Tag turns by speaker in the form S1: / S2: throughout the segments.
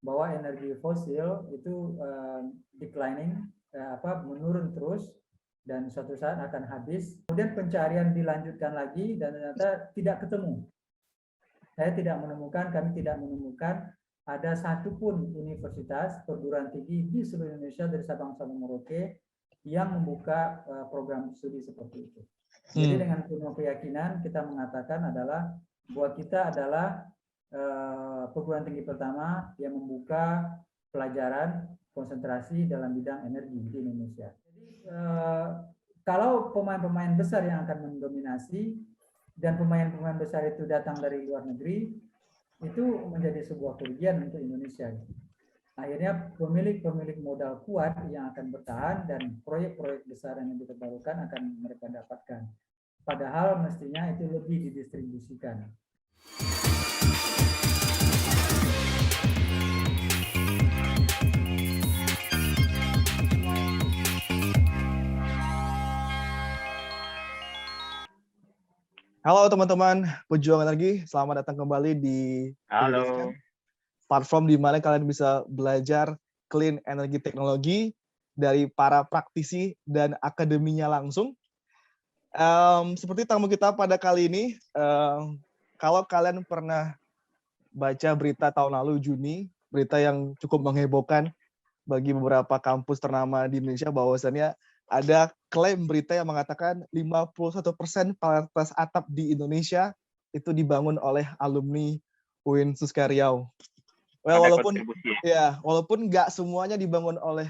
S1: bahwa energi fosil itu declining, menurun terus, dan suatu saat akan habis. Kemudian pencarian dilanjutkan lagi dan ternyata tidak ketemu. Kami tidak menemukan ada satupun universitas perguruan tinggi di seluruh Indonesia dari Sabang sampai Merauke yang membuka program studi seperti itu. Jadi dengan penuh keyakinan kita mengatakan adalah bahwa kita adalah perguruan tinggi pertama yang membuka pelajaran konsentrasi dalam bidang energi di Indonesia. Jadi kalau pemain-pemain besar yang akan mendominasi dan pemain-pemain besar itu datang dari luar negeri, itu menjadi sebuah kerugian untuk Indonesia. Akhirnya pemilik-pemilik modal kuat yang akan bertahan dan proyek-proyek besar yang diterbarukan akan mereka dapatkan. Padahal mestinya itu lebih didistribusikan.
S2: Halo teman-teman pejuang energi, selamat datang kembali di platform di mana kalian bisa belajar clean energy teknologi dari para praktisi dan akademinya langsung. Seperti tamu kita pada kali ini, kalau kalian pernah baca berita tahun lalu Juni, berita yang cukup menghebohkan bagi beberapa kampus ternama di Indonesia, bahwasannya ada klaim berita yang mengatakan 51% paritas atap di Indonesia itu dibangun oleh alumni UIN Suska Riau. Walaupun nggak semuanya dibangun oleh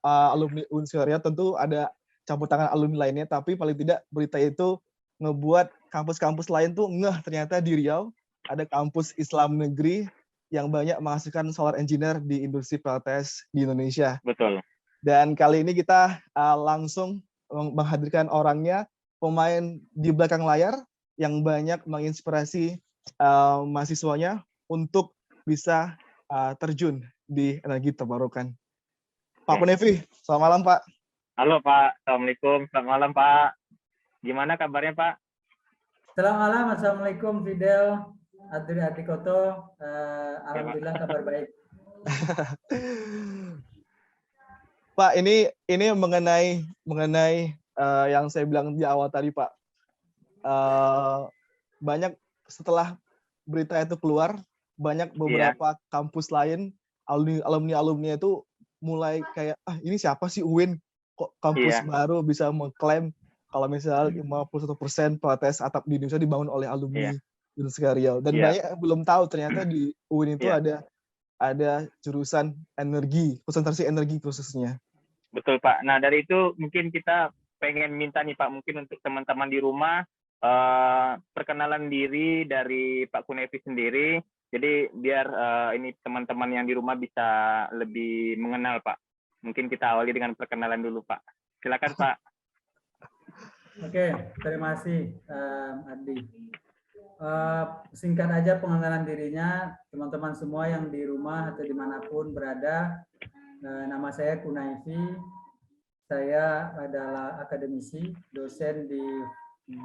S2: alumni UIN Suska Riau, tentu ada campur tangan alumni lainnya, tapi paling tidak berita itu ngebuat kampus-kampus lain tuh ngeh ternyata di Riau ada kampus Islam negeri yang banyak menghasilkan solar engineer di industri PLTS di Indonesia.
S3: Betul.
S2: Dan kali ini kita langsung menghadirkan orangnya, pemain di belakang layar yang banyak menginspirasi mahasiswanya untuk bisa terjun di energi terbarukan. Pak Kunevi, selamat malam Pak.
S3: Halo Pak, Assalamualaikum. Selamat malam Pak. Gimana kabarnya Pak?
S1: Selamat malam, Assalamualaikum Fidel, Adri Atikoto. Alhamdulillah kabar baik.
S2: Pak, ini mengenai yang saya bilang di awal tadi Pak. Banyak setelah berita itu keluar, banyak beberapa kampus lain, alumni itu mulai kayak, ini siapa sih UIN? Kok kampus baru bisa mengklaim kalau misalnya 51% PLTS atap di Indonesia dibangun oleh alumni Universitas Riau. Dan banyak yang belum tahu ternyata di UIN itu ada jurusan energi, konsentrasi energi khususnya.
S3: Betul Pak. Nah dari itu mungkin kita pengen minta nih Pak, mungkin untuk teman-teman di rumah perkenalan diri dari Pak Kunevi sendiri. Jadi biar ini teman-teman yang di rumah bisa lebih mengenal Pak. Mungkin kita awali dengan perkenalan dulu Pak. Silakan Pak.
S1: Oke, terima kasih Adi. Singkat aja pengenalan dirinya, teman-teman semua yang di rumah atau dimanapun berada. Nama saya Kunaifi, saya adalah akademisi, dosen di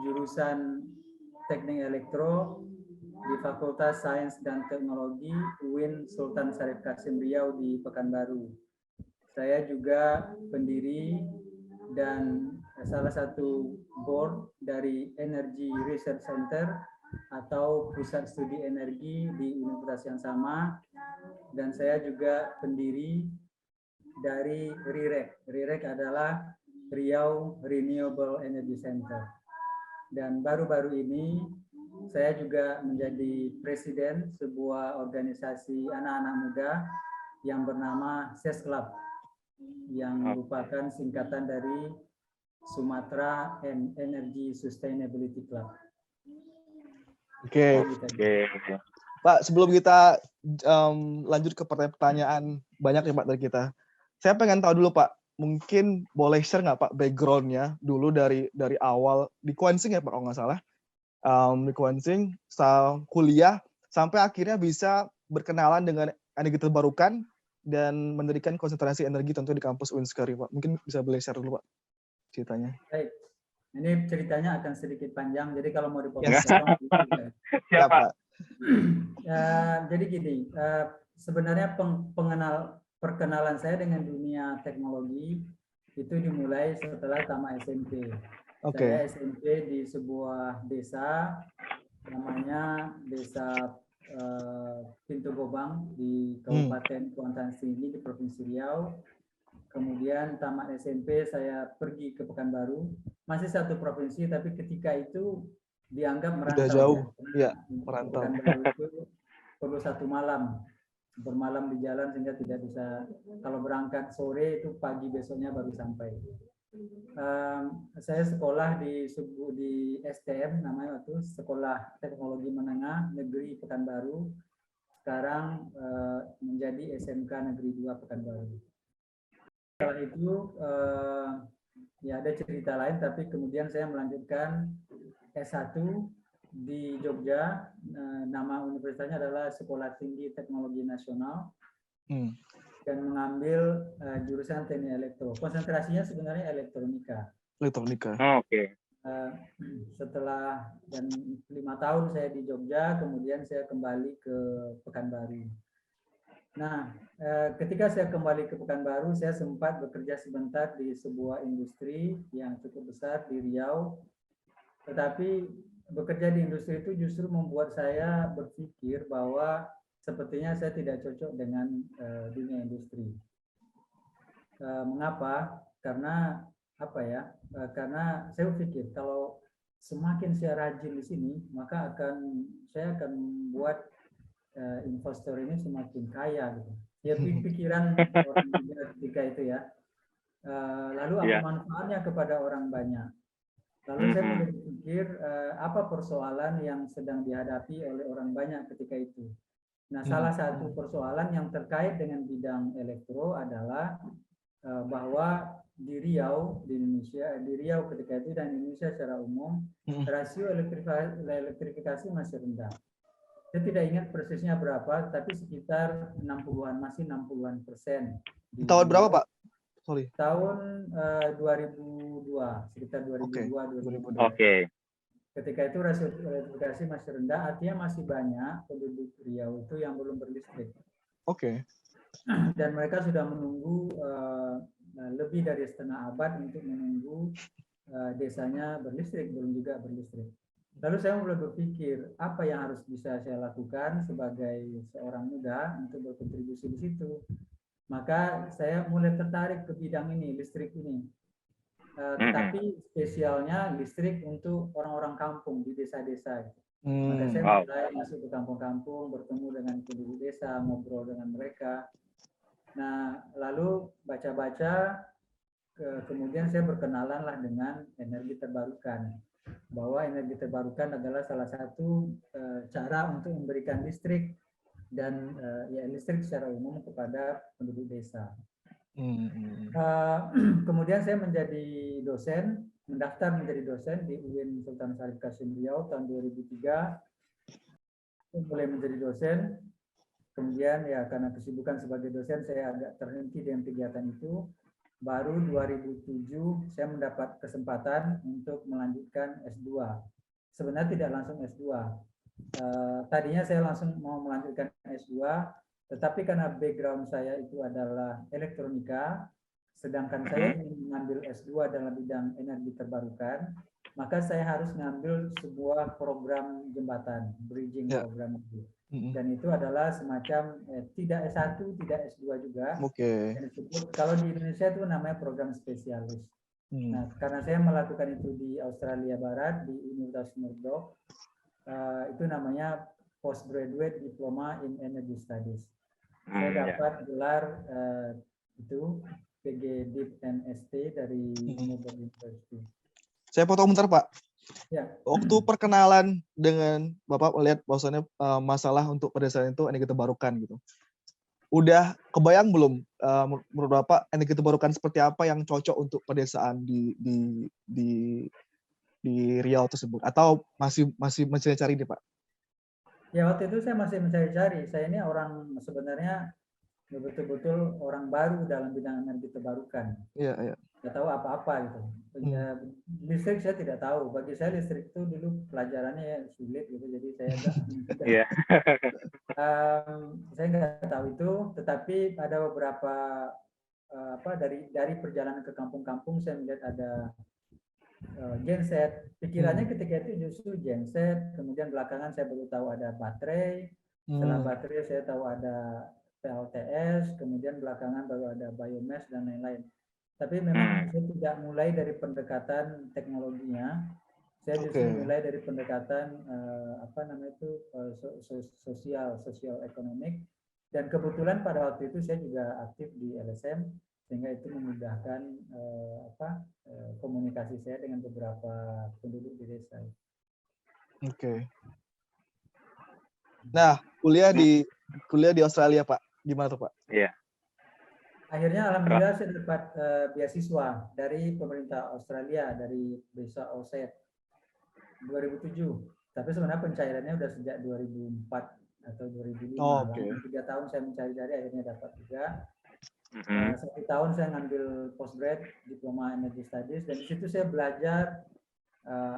S1: jurusan Teknik Elektro di Fakultas Sains dan Teknologi UIN Sultan Syarif Kasim Riau di Pekanbaru. Saya juga pendiri dan salah satu board dari Energy Research Center atau Pusat Studi Energi di universitas yang sama, dan saya juga pendiri dari RIREC. RIREC adalah Riau Renewable Energy Center. Dan baru-baru ini saya juga menjadi presiden sebuah organisasi anak-anak muda yang bernama SES Club, yang merupakan singkatan dari Sumatera and Energy Sustainability Club.
S2: Oke. Pak, sebelum kita lanjut ke pertanyaan banyak ya Pak dari kita, saya pengen tahu dulu Pak, mungkin boleh share nggak Pak background-nya dulu dari awal di Kuansing ya Pak kalau nggak salah, di Kuansing kuliah sampai akhirnya bisa berkenalan dengan energi terbarukan dan mendirikan konsentrasi energi tentu di kampus UIN Suska Riau Pak. Mungkin bisa boleh share dulu Pak ceritanya.
S1: Baik, ini ceritanya akan sedikit panjang, jadi kalau mau dipotong
S3: Siapa?
S1: jadi gini, sebenarnya perkenalan saya dengan dunia teknologi itu dimulai setelah tamat SMP. Saya SMP di sebuah desa namanya Desa Pintu Gobang di Kabupaten Kuantan Sengingi di Provinsi Riau. Kemudian tamat SMP saya pergi ke Pekanbaru, masih satu provinsi tapi ketika itu dianggap merantau.
S2: Sudah jauh, ya, merantau.
S1: Pekanbaru itu perlu 1 malam, bermalam di jalan sehingga tidak bisa, kalau berangkat sore itu pagi besoknya baru sampai. Saya sekolah di STM namanya waktu Sekolah Teknologi Menengah Negeri Pekanbaru, sekarang menjadi SMK Negeri 2 Pekanbaru. Setelah itu ya ada cerita lain, tapi kemudian saya melanjutkan S1 di Jogja, nama universitasnya adalah Sekolah Tinggi Teknologi Nasional, dan mengambil jurusan teknik elektro. Konsentrasinya sebenarnya elektronika.
S3: Oke.
S1: Setelah 5 tahun saya di Jogja, kemudian saya kembali ke Pekanbaru. Nah, ketika saya kembali ke Pekanbaru, saya sempat bekerja sebentar di sebuah industri yang cukup besar di Riau. Tetapi bekerja di industri itu justru membuat saya berpikir bahwa sepertinya saya tidak cocok dengan dunia industri. Mengapa? Karena apa ya? Karena saya berpikir kalau semakin saya rajin di sini, maka saya akan membuat investor ini semakin kaya gitu. Ya pikiran orang ketika itu ya. Lalu apa manfaatnya kepada orang banyak? Lalu saya mulai berpikir apa persoalan yang sedang dihadapi oleh orang banyak ketika itu. Nah, salah satu persoalan yang terkait dengan bidang elektro adalah bahwa di Riau, di Indonesia, di Riau ketika itu dan Indonesia secara umum, rasio elektrifikasi masih rendah. Saya tidak ingat persisnya berapa, tapi sekitar 60-an, masih 60-an%.
S2: Tahun berapa, Pak? Sorry.
S1: Tahun 2002, sekitar 2002.
S3: Oke.
S1: Ketika itu rasio elektrifikasi masih rendah, artinya masih banyak penduduk Riau itu yang belum berlistrik.
S2: Oke.
S1: Dan mereka sudah menunggu lebih dari setengah abad untuk menunggu desanya berlistrik, belum juga berlistrik. Lalu saya mulai berpikir apa yang harus bisa saya lakukan sebagai seorang muda untuk berkontribusi di situ. Maka saya mulai tertarik ke bidang ini, listrik ini. Tetapi spesialnya listrik untuk orang-orang kampung di desa-desa. Maka saya mulai masuk ke kampung-kampung, bertemu dengan penduduk desa, ngobrol dengan mereka. Nah, lalu baca-baca, kemudian saya berkenalanlah dengan energi terbarukan. Bahwa energi terbarukan adalah salah satu cara untuk memberikan listrik dan ya listrik secara umum kepada penduduk desa. Kemudian saya menjadi dosen, mendaftar menjadi dosen di UIN Sultan Syarif Qasim Riau tahun 2003. Saya mulai menjadi dosen. Kemudian ya karena kesibukan sebagai dosen saya agak terhenti dengan kegiatan itu. Baru 2007 saya mendapat kesempatan untuk melanjutkan S2. Sebenarnya tidak langsung S2. Tadinya saya langsung mau melanjutkan S2, tetapi karena background saya itu adalah elektronika, sedangkan saya ingin mengambil S2 dalam bidang energi terbarukan, maka saya harus mengambil sebuah program jembatan, bridging program itu. Dan itu adalah semacam tidak S1, tidak S2 juga. Yang disebut, kalau di Indonesia itu namanya program spesialis. Nah, karena saya melakukan itu di Australia Barat, di Universitas Murdoch, itu namanya Postgraduate Diploma in Energy Studies. Saya dapat gelar itu PG Dip MST dari Murdoch University.
S2: Saya potong bentar, Pak.
S1: Ya.
S2: Waktu perkenalan dengan Bapak melihat bahwasannya masalah untuk pedesaan itu energi terbarukan gitu. Udah kebayang belum menurut Bapak energi terbarukan seperti apa yang cocok untuk pedesaan di Riau tersebut, atau masih mencari-cari nih, Pak?
S1: Ya, waktu itu saya masih mencari-cari. Saya ini orang sebenarnya betul-betul orang baru dalam bidang energi terbarukan.
S2: Iya.
S1: nggak tahu apa-apa gitu. Listrik saya tidak tahu. Bagi saya listrik itu dulu pelajarannya ya sulit gitu, jadi saya agak
S3: Iya.
S1: saya nggak tahu itu. Tetapi ada beberapa dari perjalanan ke kampung-kampung saya melihat ada genset. Pikirannya ketika itu justru genset. Kemudian belakangan saya baru tahu ada baterai. Setelah baterai saya tahu ada PLTS. Kemudian belakangan baru ada biomass dan lain-lain. Tapi memang saya tidak mulai dari pendekatan teknologinya. Saya justru mulai dari pendekatan sosial ekonomik. Dan kebetulan pada waktu itu saya juga aktif di LSM, sehingga itu memudahkan komunikasi saya dengan beberapa penduduk di desa.
S2: Oke. Nah, kuliah di Australia, Pak. Gimana tuh, Pak?
S3: Iya.
S1: Akhirnya alhamdulillah saya dapat beasiswa dari pemerintah Australia, dari desa OSET 2007. Tapi sebenarnya pencairannya udah sejak 2004 atau 2005.
S2: Oke.
S1: 3 tahun saya mencari-cari, akhirnya dapat juga. 1 tahun saya ngambil postgrad diploma energy studies, dan di situ saya belajar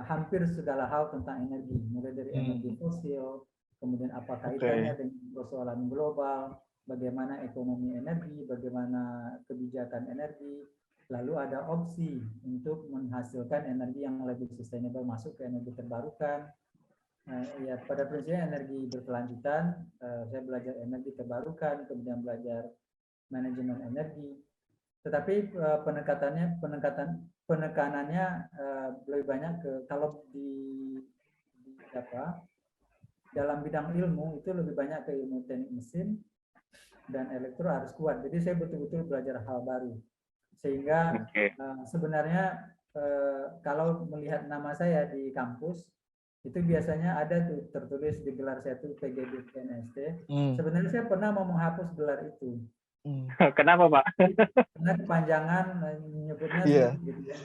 S1: hampir segala hal tentang energi, mulai dari energi fosil, kemudian apa kaitannya dengan persoalan global, bagaimana ekonomi energi, bagaimana kebijakan energi, lalu ada opsi untuk menghasilkan energi yang lebih sustainable, masuk ke energi terbarukan. Ya, pada prinsipnya energi berkelanjutan. Saya belajar energi terbarukan, kemudian belajar manajemen energi. Tetapi penekanannya lebih banyak ke kalau dalam bidang ilmu itu lebih banyak ke ilmu teknik mesin dan elektro harus kuat. Jadi saya betul-betul belajar hal baru. Sehingga sebenarnya kalau melihat nama saya di kampus itu biasanya ada tuh tertulis di gelar saya itu PGD PNST. Sebenarnya saya pernah mau menghapus gelar itu.
S3: Kenapa, Pak?
S1: Karena kepanjangan menyebutnya gitu ya.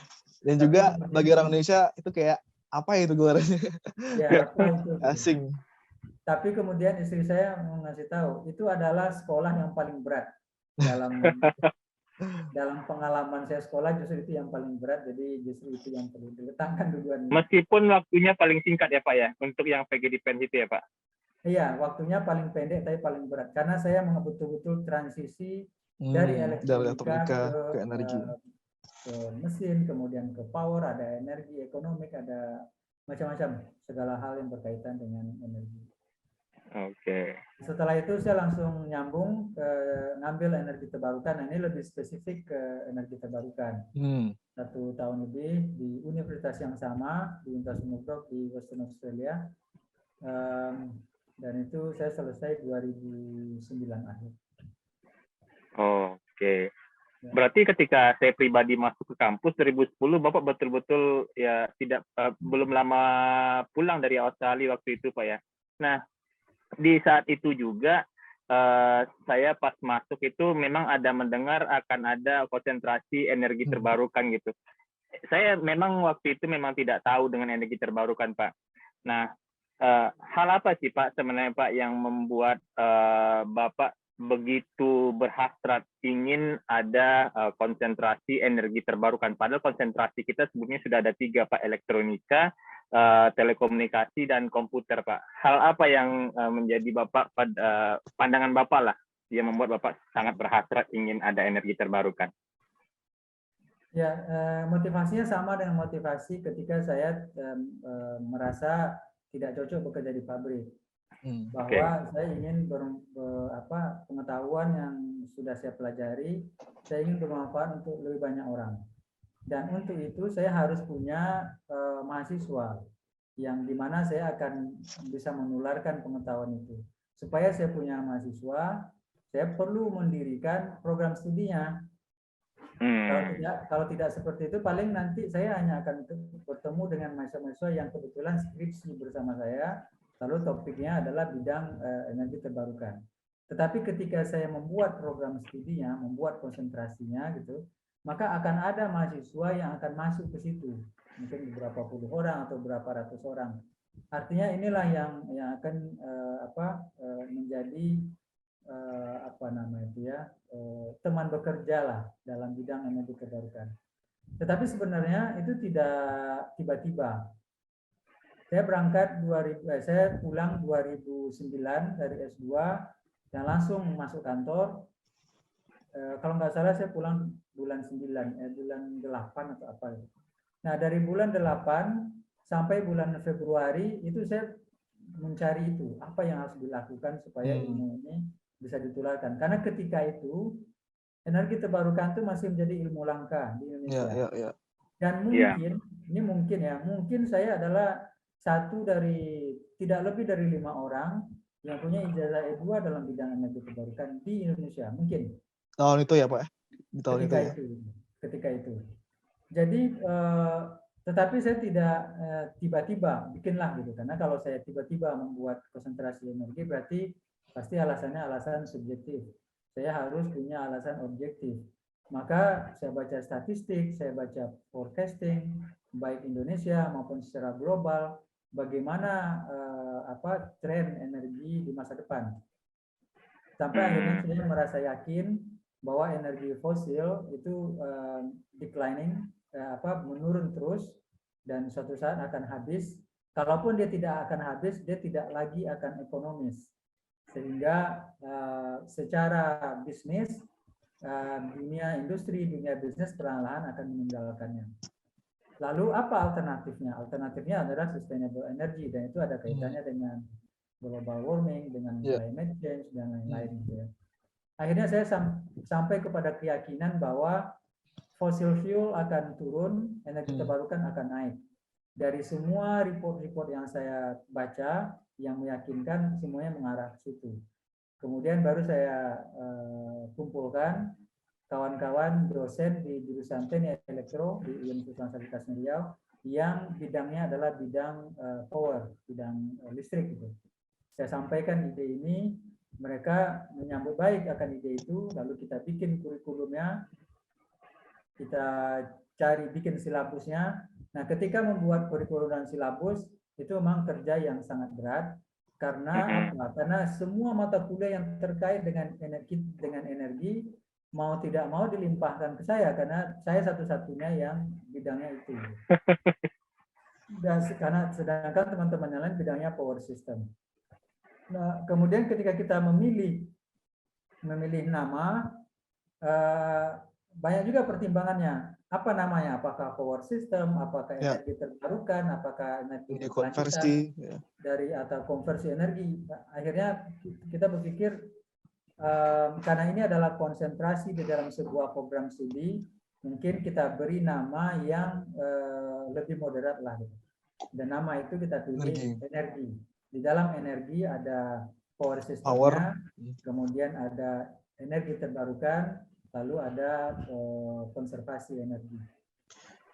S2: Dan juga bagi orang Indonesia itu kayak apa itu gelarnya?
S1: Ya, apa itu?
S2: Asing.
S1: Tapi kemudian istri saya mau ngasih tahu, itu adalah sekolah yang paling berat dalam pengalaman saya sekolah, justru itu yang paling berat, jadi justru itu yang perlu diletakkan duluan.
S3: Meskipun waktunya paling singkat ya, Pak ya, untuk yang PG Defense itu ya, Pak?
S1: Iya, waktunya paling pendek tapi paling berat, karena saya betul-betul transisi dari elektronika
S2: ke energi.
S1: Ke mesin, kemudian ke power, ada energi ekonomik, ada macam-macam, segala hal yang berkaitan dengan energi.
S3: Oke.
S1: Setelah itu saya langsung nyambung ke ngambil energi terbarukan. Nah, ini lebih spesifik ke energi terbarukan. 1 tahun lebih di universitas yang sama, di Universitas Murdoch di Western Australia. Dan itu saya selesai 2009 akhir.
S3: Oke. Berarti ketika saya pribadi masuk ke kampus 2010, Bapak betul-betul ya belum lama pulang dari Australia waktu itu, Pak ya. Nah, di saat itu juga saya pas masuk itu memang ada mendengar akan ada konsentrasi energi terbarukan gitu. Saya memang waktu itu memang tidak tahu dengan energi terbarukan, Pak. Nah, hal apa sih, Pak, sebenarnya, Pak, yang membuat Bapak begitu berhasrat ingin ada konsentrasi energi terbarukan? Padahal konsentrasi kita sebelumnya sudah ada 3, Pak, elektronika, telekomunikasi, dan komputer, Pak. Hal apa yang menjadi Bapak, pandangan Bapak lah, yang membuat Bapak sangat berhasrat ingin ada energi terbarukan?
S1: Ya, motivasinya sama dengan motivasi ketika saya merasa tidak cocok bekerja di pabrik. Bahwa saya ingin pengetahuan yang sudah saya pelajari, saya ingin bermanfaat untuk lebih banyak orang. Dan untuk itu saya harus punya mahasiswa yang dimana saya akan bisa menularkan pengetahuan itu. Supaya saya punya mahasiswa, saya perlu mendirikan program studinya. Kalau tidak seperti itu, paling nanti saya hanya akan bertemu dengan mahasiswa-mahasiswa yang kebetulan skripsi bersama saya, lalu topiknya adalah bidang energi terbarukan. Tetapi ketika saya membuat program studinya, membuat konsentrasinya gitu, maka akan ada mahasiswa yang akan masuk ke situ, mungkin beberapa puluh orang atau berapa ratus orang. Artinya inilah yang akan menjadi teman bekerja lah dalam bidang energi terbarukan. Tetapi sebenarnya itu tidak tiba-tiba. Saya pulang 2009 dari S2 dan langsung masuk kantor. Kalau nggak salah saya pulang bulan 9, bulan 8 atau apa. Nah, dari bulan 8 sampai bulan Februari itu saya mencari itu, apa yang harus dilakukan supaya ilmu ini bisa ditularkan. Karena ketika itu energi terbarukan itu masih menjadi ilmu langka di Indonesia. Dan mungkin saya adalah satu dari tidak lebih dari 5 orang yang punya ijazah E2 dalam bidang energi terbarukan di Indonesia. Mungkin.
S2: Tahun itu ya Pak? Di tahun
S1: ketika itu. Jadi, tetapi saya tidak tiba-tiba bikinlah gitu. Karena kalau saya tiba-tiba membuat konsentrasi energi berarti pasti alasannya alasan subjektif. Saya harus punya alasan objektif. Maka saya baca statistik, saya baca forecasting, baik Indonesia maupun secara global, bagaimana tren energi di masa depan. Sampai akhirnya saya merasa yakin bahwa energi fosil itu menurun terus dan suatu saat akan habis. Kalaupun dia tidak akan habis, dia tidak lagi akan ekonomis. Sehingga secara bisnis, dunia industri, dunia bisnis perlahan-lahan akan meninggalkannya. Lalu apa alternatifnya? Alternatifnya adalah sustainable energy, dan itu ada kaitannya dengan global warming, dengan climate change, dan lain-lain. Akhirnya saya sampai kepada keyakinan bahwa fossil fuel akan turun, energi terbarukan akan naik. Dari semua report-report yang saya baca, yang meyakinkan semuanya mengarah ke situ. Kemudian baru saya kumpulkan kawan-kawan dosen di jurusan Teknik Elektro di Universitas Universitas Riau yang bidangnya adalah bidang power, bidang listrik gitu. Saya sampaikan ide ini, mereka menyambut baik akan ide itu, lalu kita bikin kurikulumnya, kita cari bikin silabusnya. Nah, ketika membuat kurikulum dan silabus itu memang kerja yang sangat berat. Karena apa? Karena semua mata kuliah yang terkait dengan energi mau tidak mau dilimpahkan ke saya karena saya satu-satunya yang bidangnya itu. Dan karena sedangkan teman-teman yang lain bidangnya power system. Nah, kemudian ketika kita memilih nama, banyak juga pertimbangannya. Apa namanya? Apakah power system? Apakah energi terbarukan? Apakah energi
S2: konversi
S1: dari atau konversi energi? Akhirnya kita berpikir karena ini adalah konsentrasi di dalam sebuah program studi, mungkin kita beri nama yang lebih moderat lah. Dan nama itu kita tulis energi. Di dalam energi ada power systemnya, kemudian ada energi terbarukan, lalu ada konservasi energi.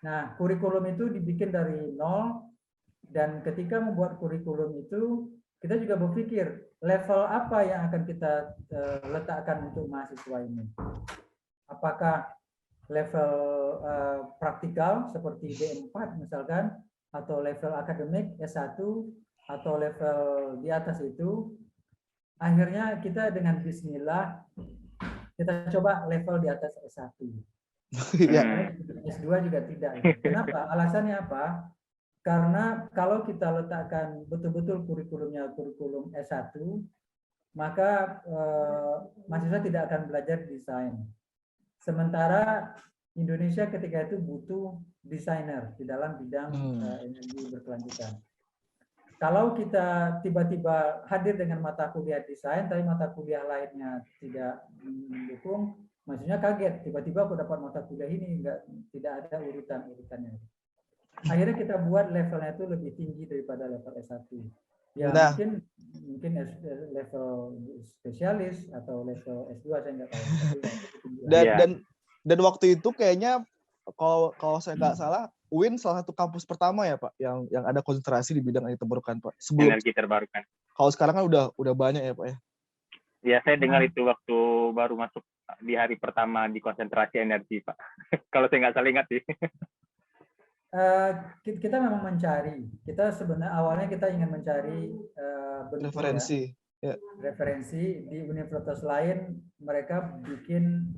S1: Nah, kurikulum itu dibikin dari nol, dan ketika membuat kurikulum itu, kita juga berpikir level apa yang akan kita letakkan untuk mahasiswa ini. Apakah level praktikal seperti D4 misalkan, atau level akademik S1, atau level di atas itu. Akhirnya kita dengan bismillah kita coba level di atas S1. S2 juga tidak. Kenapa? Alasannya apa? Karena kalau kita letakkan betul-betul kurikulumnya kurikulum S1, maka mahasiswa tidak akan belajar desain. Sementara Indonesia ketika itu butuh desainer di dalam bidang energi berkelanjutan. Kalau kita tiba-tiba hadir dengan mata kuliah desain, tapi mata kuliah lainnya tidak mendukung, maksudnya kaget. Tiba-tiba aku dapat mata kuliah ini, tidak ada urutan-urutannya. Akhirnya kita buat levelnya itu lebih tinggi daripada level S1. Ya mungkin level spesialis atau level S2 saya nggak tahu.
S2: Dan waktu itu kayaknya kalau saya nggak salah, UIN salah satu kampus pertama ya Pak yang ada konsentrasi di bidang energi terbarukan Pak.
S3: Energi terbarukan.
S2: Kalau sekarang kan udah banyak ya Pak ya.
S3: Ya, saya dengar itu waktu baru masuk di hari pertama di konsentrasi energi Pak. Kalau saya nggak salah ingat sih.
S1: Kita memang mencari. Kita sebenarnya awalnya kita ingin mencari
S2: referensi.
S1: Referensi di universitas lain, mereka bikin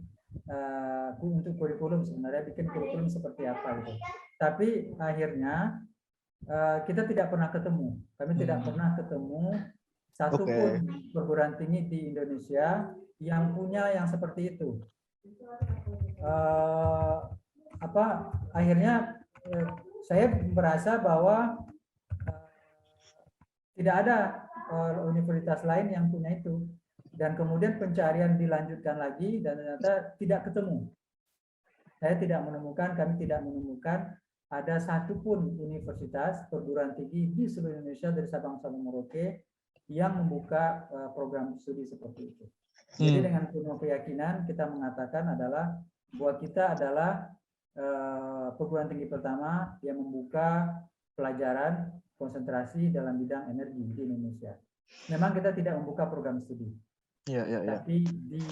S1: untuk kurikulum sebenarnya bikin kurikulum seperti apa gitu. Tapi akhirnya kita tidak pernah ketemu. Kami tidak pernah ketemu satupun perguruan tinggi di Indonesia yang punya yang seperti itu. Akhirnya saya merasa bahwa tidak ada universitas lain yang punya itu, dan kemudian pencarian dilanjutkan lagi dan ternyata tidak ketemu. Saya tidak menemukan, kami tidak menemukan ada satupun universitas perguruan tinggi di seluruh Indonesia dari Sabang sampai Merauke yang membuka program studi seperti itu. Jadi dengan penuh keyakinan kita mengatakan adalah bahwa kita adalah perguruan tinggi pertama yang membuka pelajaran konsentrasi dalam bidang energi di Indonesia. Memang kita tidak membuka program studi, tapi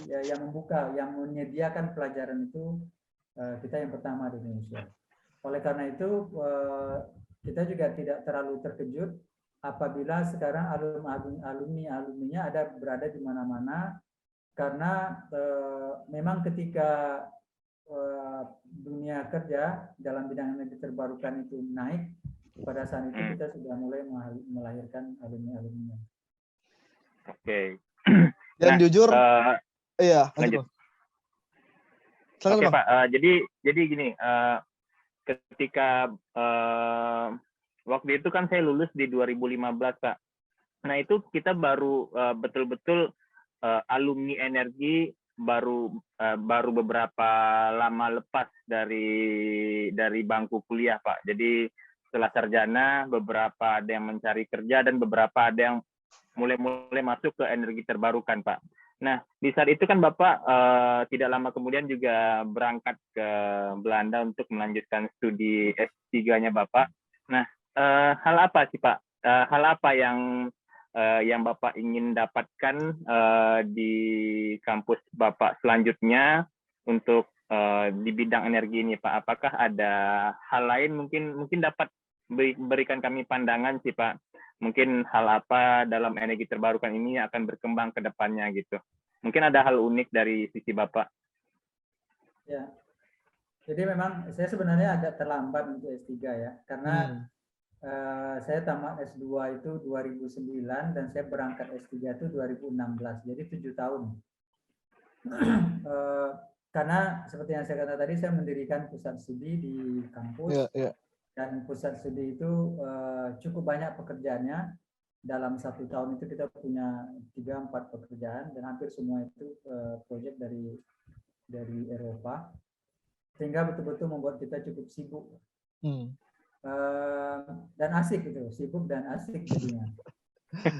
S1: yang membuka, yang menyediakan pelajaran itu kita yang pertama di Indonesia. Oleh karena itu kita juga tidak terlalu terkejut apabila sekarang alumni-alumninya ada berada di mana-mana, karena memang ketika dunia kerja dalam bidang energi terbarukan itu naik, pada saat itu kita sudah mulai melahirkan alumni-alumni. Oke.
S2: Dan jujur, iya.
S3: Lanjut. Oke Pak, jadi gini, ketika waktu itu kan saya lulus di 2015 Pak. Nah itu kita baru betul-betul alumni energi baru beberapa lama lepas dari bangku kuliah Pak. Jadi setelah sarjana beberapa ada yang mencari kerja dan beberapa ada yang mulai masuk ke energi terbarukan Pak. Nah di saat itu kan Bapak tidak lama kemudian juga berangkat ke Belanda untuk melanjutkan studi S3-nya Bapak. Nah hal apa sih Pak? Hal apa yang Bapak ingin dapatkan di kampus Bapak selanjutnya untuk di bidang energi ini Pak? Apakah ada hal lain mungkin dapat berikan kami pandangan sih Pak? Mungkin hal apa dalam energi terbarukan ini akan berkembang ke depannya gitu. Mungkin ada hal unik dari sisi Bapak.
S1: Ya. Jadi memang saya sebenarnya agak terlambat untuk S3 ya, karena saya tamat S2 itu 2009 dan saya berangkat S3 itu 2016, jadi 7 tahun. Karena seperti yang saya katakan tadi, saya mendirikan pusat studi di kampus, dan pusat studi itu cukup banyak pekerjaannya. Dalam 1 tahun itu kita punya 3-4 pekerjaan, dan hampir semua itu proyek dari Eropa, sehingga betul-betul membuat kita cukup sibuk. Dan asik gitu, sibuk dan asik jadinya.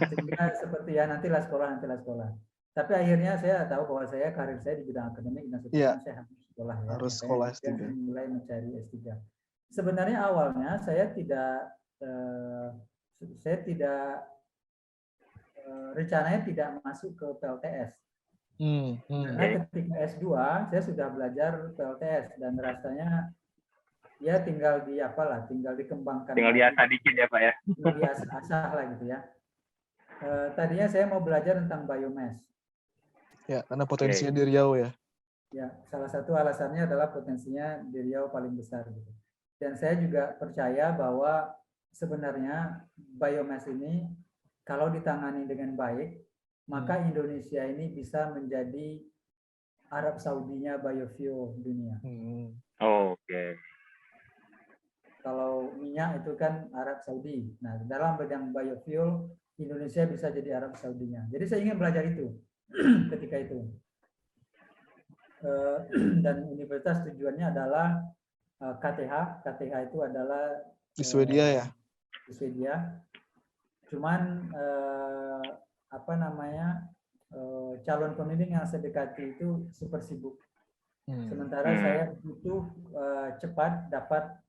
S1: Sehingga seperti ya nantilah sekolah. Tapi akhirnya saya tahu bahwa karir saya di bidang akademik dan seterusnya, saya harus sekolah ya.
S2: Harus sekolah S3.
S1: Mulai mencari S3. Sebenarnya awalnya saya tidak rencananya tidak masuk ke PLTS. Karena ketika S2 saya sudah belajar PLTS dan rasanya ya tinggal dikembangkan.
S3: Tinggal diasah dikit ya Pak ya.
S1: Tinggal diasah lah gitu ya. Tadinya saya mau belajar tentang biomass.
S2: Ya, karena potensinya di Riau ya.
S1: Ya, salah satu alasannya adalah potensinya di Riau paling besar gitu. Dan saya juga percaya bahwa sebenarnya biomass ini kalau ditangani dengan baik, maka Indonesia ini bisa menjadi Arab Saudinya biofuel dunia.
S3: Oke.
S1: Kalau minyak itu kan Arab Saudi. Nah, dalam bidang biofuel, Indonesia bisa jadi Arab Saudinya. Jadi saya ingin belajar itu ketika itu. Dan universitas tujuannya adalah KTH. KTH itu adalah
S2: di Swedia ya.
S1: Di Swedia. Cuman calon pembimbing yang saya dekati itu super sibuk. Sementara saya butuh cepat dapat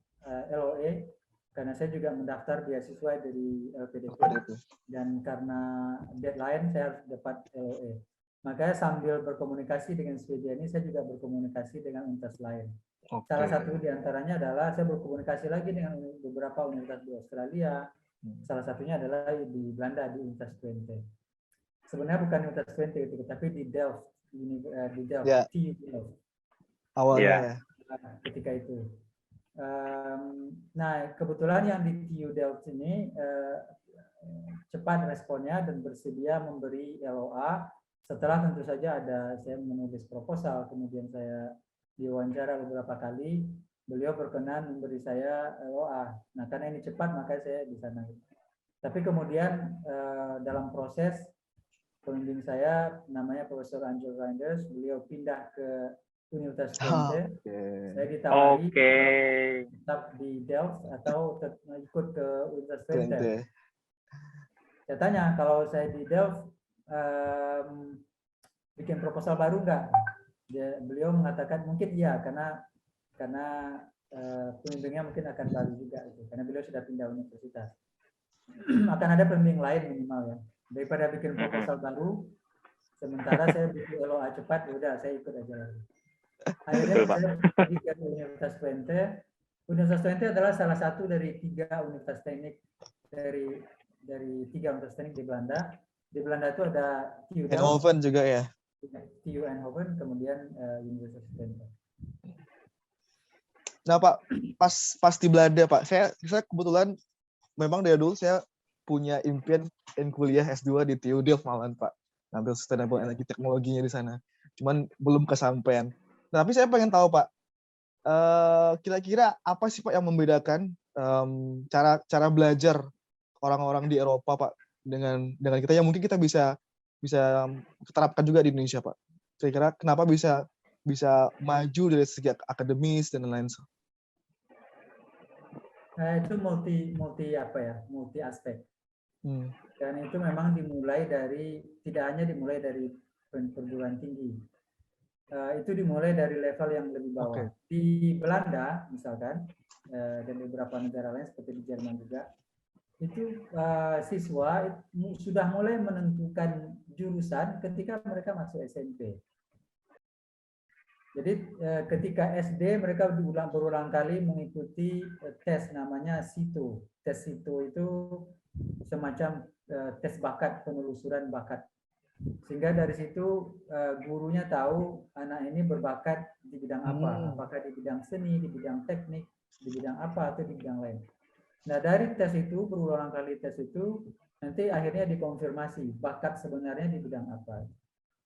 S1: LOE, karena saya juga mendaftar beasiswa dari LPDP, dan karena deadline saya harus dapat LOE. Makanya sambil berkomunikasi dengan Swedia ini, saya juga berkomunikasi dengan universitas lain. Salah satu di antaranya adalah saya berkomunikasi lagi dengan beberapa universitas di Australia. Salah satunya adalah di Belanda, di Universitas Twente. Sebenarnya bukan Universitas Twente itu, tapi di Delft, TU Delft.
S2: awalnya ya.
S1: Ketika itu. Nah, kebetulan yang di TU Delft ini cepat responnya dan bersedia memberi LOA setelah tentu saja saya menulis proposal, kemudian saya diwawancara beberapa kali, beliau berkenan memberi saya LOA. Nah, karena ini cepat maka saya di sana. Tapi kemudian dalam proses pembimbing saya namanya Profesor Angel Reinders, beliau pindah ke Universitas Twente. Saya ditawari tetap di Delft atau ikut ke Universitas Twente. Saya tanya, kalau saya di Delft bikin proposal baru enggak? Beliau mengatakan mungkin iya, karena pembimbingnya mungkin akan baru juga, karena beliau sudah pindah universitas. Akan ada pembimbing lain minimal ya. Daripada bikin proposal baru, sementara saya bikin LOA cepat, udah saya ikut aja lagi. Akhirnya saya pergi ke Universitas Twente. Universitas Twente adalah salah satu dari 3 universitas teknik dari 3 universitas teknik di Belanda. Di Belanda itu ada TU Delft,
S2: Eindhoven juga ya.
S1: TU Eindhoven, kemudian Universitas Twente.
S2: Nah Pak, pas di Belanda Pak, saya kebetulan memang dari dulu saya punya impian kuliah S2 di TU Delft malahan Pak, ngambil sustainable energy teknologinya di sana. Cuman belum kesampaian. Nah, tapi saya pengen tahu Pak, kira-kira apa sih Pak yang membedakan cara belajar orang-orang di Eropa Pak dengan kita yang mungkin kita bisa terapkan juga di Indonesia Pak. Kira-kira kenapa bisa maju dari segi akademis dan lain-lain?
S1: Itu multi aspek. Dan itu memang tidak hanya dimulai dari perguruan tinggi. Itu dimulai dari level yang lebih bawah. Di Belanda misalkan, dan beberapa negara lain seperti di Jerman juga, itu siswa sudah mulai menentukan jurusan ketika mereka masuk SMP. Jadi ketika SD mereka berulang kali mengikuti tes namanya SITO. Tes SITO itu semacam tes bakat, penelusuran bakat. Sehingga dari situ gurunya tahu anak ini berbakat di bidang apa, apakah di bidang seni, di bidang teknik, di bidang apa, atau di bidang lain. Nah, dari tes itu, berulang kali tes itu, nanti akhirnya dikonfirmasi bakat sebenarnya di bidang apa.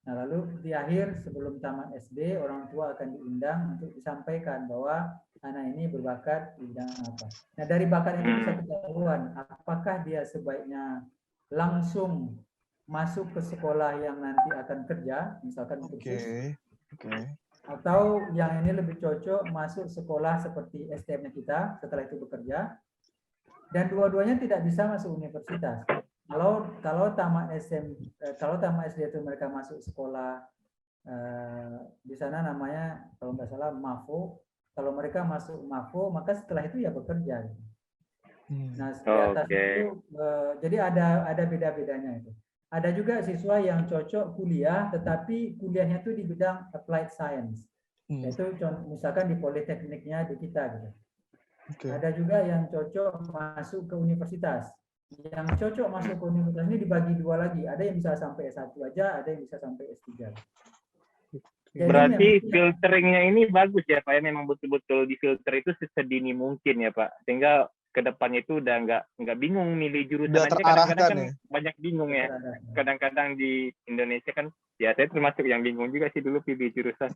S1: Nah, lalu di akhir sebelum tamat SD, orang tua akan diundang untuk disampaikan bahwa anak ini berbakat di bidang apa. Nah, dari bakat itu bisa ketahuan apakah dia sebaiknya langsung masuk ke sekolah yang nanti akan kerja, misalkan kursus, atau yang ini lebih cocok masuk sekolah seperti STM kita setelah itu bekerja, dan dua-duanya tidak bisa masuk universitas. Kalau tamat SD itu mereka masuk sekolah di sana namanya kalau nggak salah MAVO. Kalau mereka masuk MAVO maka setelah itu ya bekerja. Nah di atas itu jadi ada beda-bedanya itu. Ada juga siswa yang cocok kuliah, tetapi kuliahnya itu di bidang applied science. Yaitu misalkan di politekniknya di kita gitu. Ada juga yang cocok masuk ke universitas. Yang cocok masuk ke universitas ini dibagi 2 lagi. Ada yang bisa sampai S1 aja, ada yang bisa sampai S3. Jadi
S3: berarti filteringnya ini bagus ya Pak ya, memang betul-betul difilter itu sesedini mungkin ya Pak, sehingga kedepannya itu udah nggak bingung milih jurusan aja. Kadang-kadang kan banyak bingung ya. Kadang-kadang di Indonesia kan, ya saya termasuk yang bingung juga sih dulu pilih jurusan.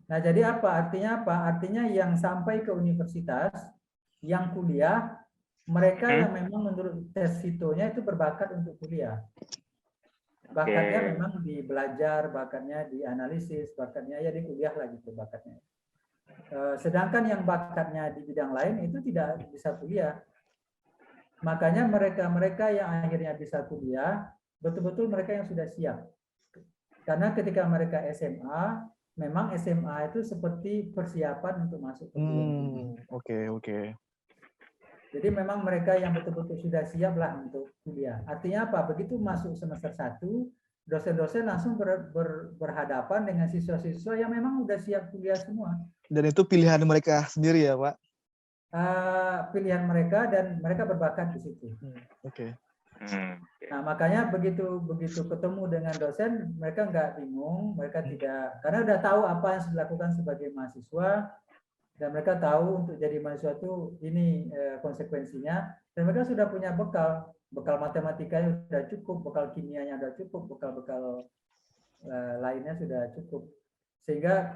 S1: Nah jadi apa? Artinya yang sampai ke universitas, yang kuliah, mereka yang memang menurut tes SITO-nya itu berbakat untuk kuliah. Bakatnya memang di belajar, bakatnya di analisis, bakatnya ya di kuliah lagi gitu bakatnya. Sedangkan yang bakatnya di bidang lain itu tidak bisa kuliah. Makanya mereka yang akhirnya bisa kuliah, betul-betul mereka yang sudah siap. Karena ketika mereka SMA, memang SMA itu seperti persiapan untuk masuk ke kuliah.
S2: Oke.
S1: Jadi memang mereka yang betul-betul sudah siap lah untuk kuliah. Artinya apa? Begitu masuk semester 1, dosen-dosen langsung berhadapan dengan siswa-siswa yang memang udah siap kuliah semua.
S2: Dan itu pilihan mereka sendiri ya, Pak?
S1: Pilihan mereka dan mereka berbakat di situ.
S2: Oke.
S1: Nah, makanya begitu ketemu dengan dosen, mereka nggak bingung, mereka tidak, karena udah tahu apa yang dilakukan sebagai mahasiswa, dan mereka tahu untuk jadi mahasiswa itu ini konsekuensinya, dan mereka sudah punya bekal matematikanya sudah cukup, bekal kimianya sudah cukup, bekal lainnya sudah cukup, sehingga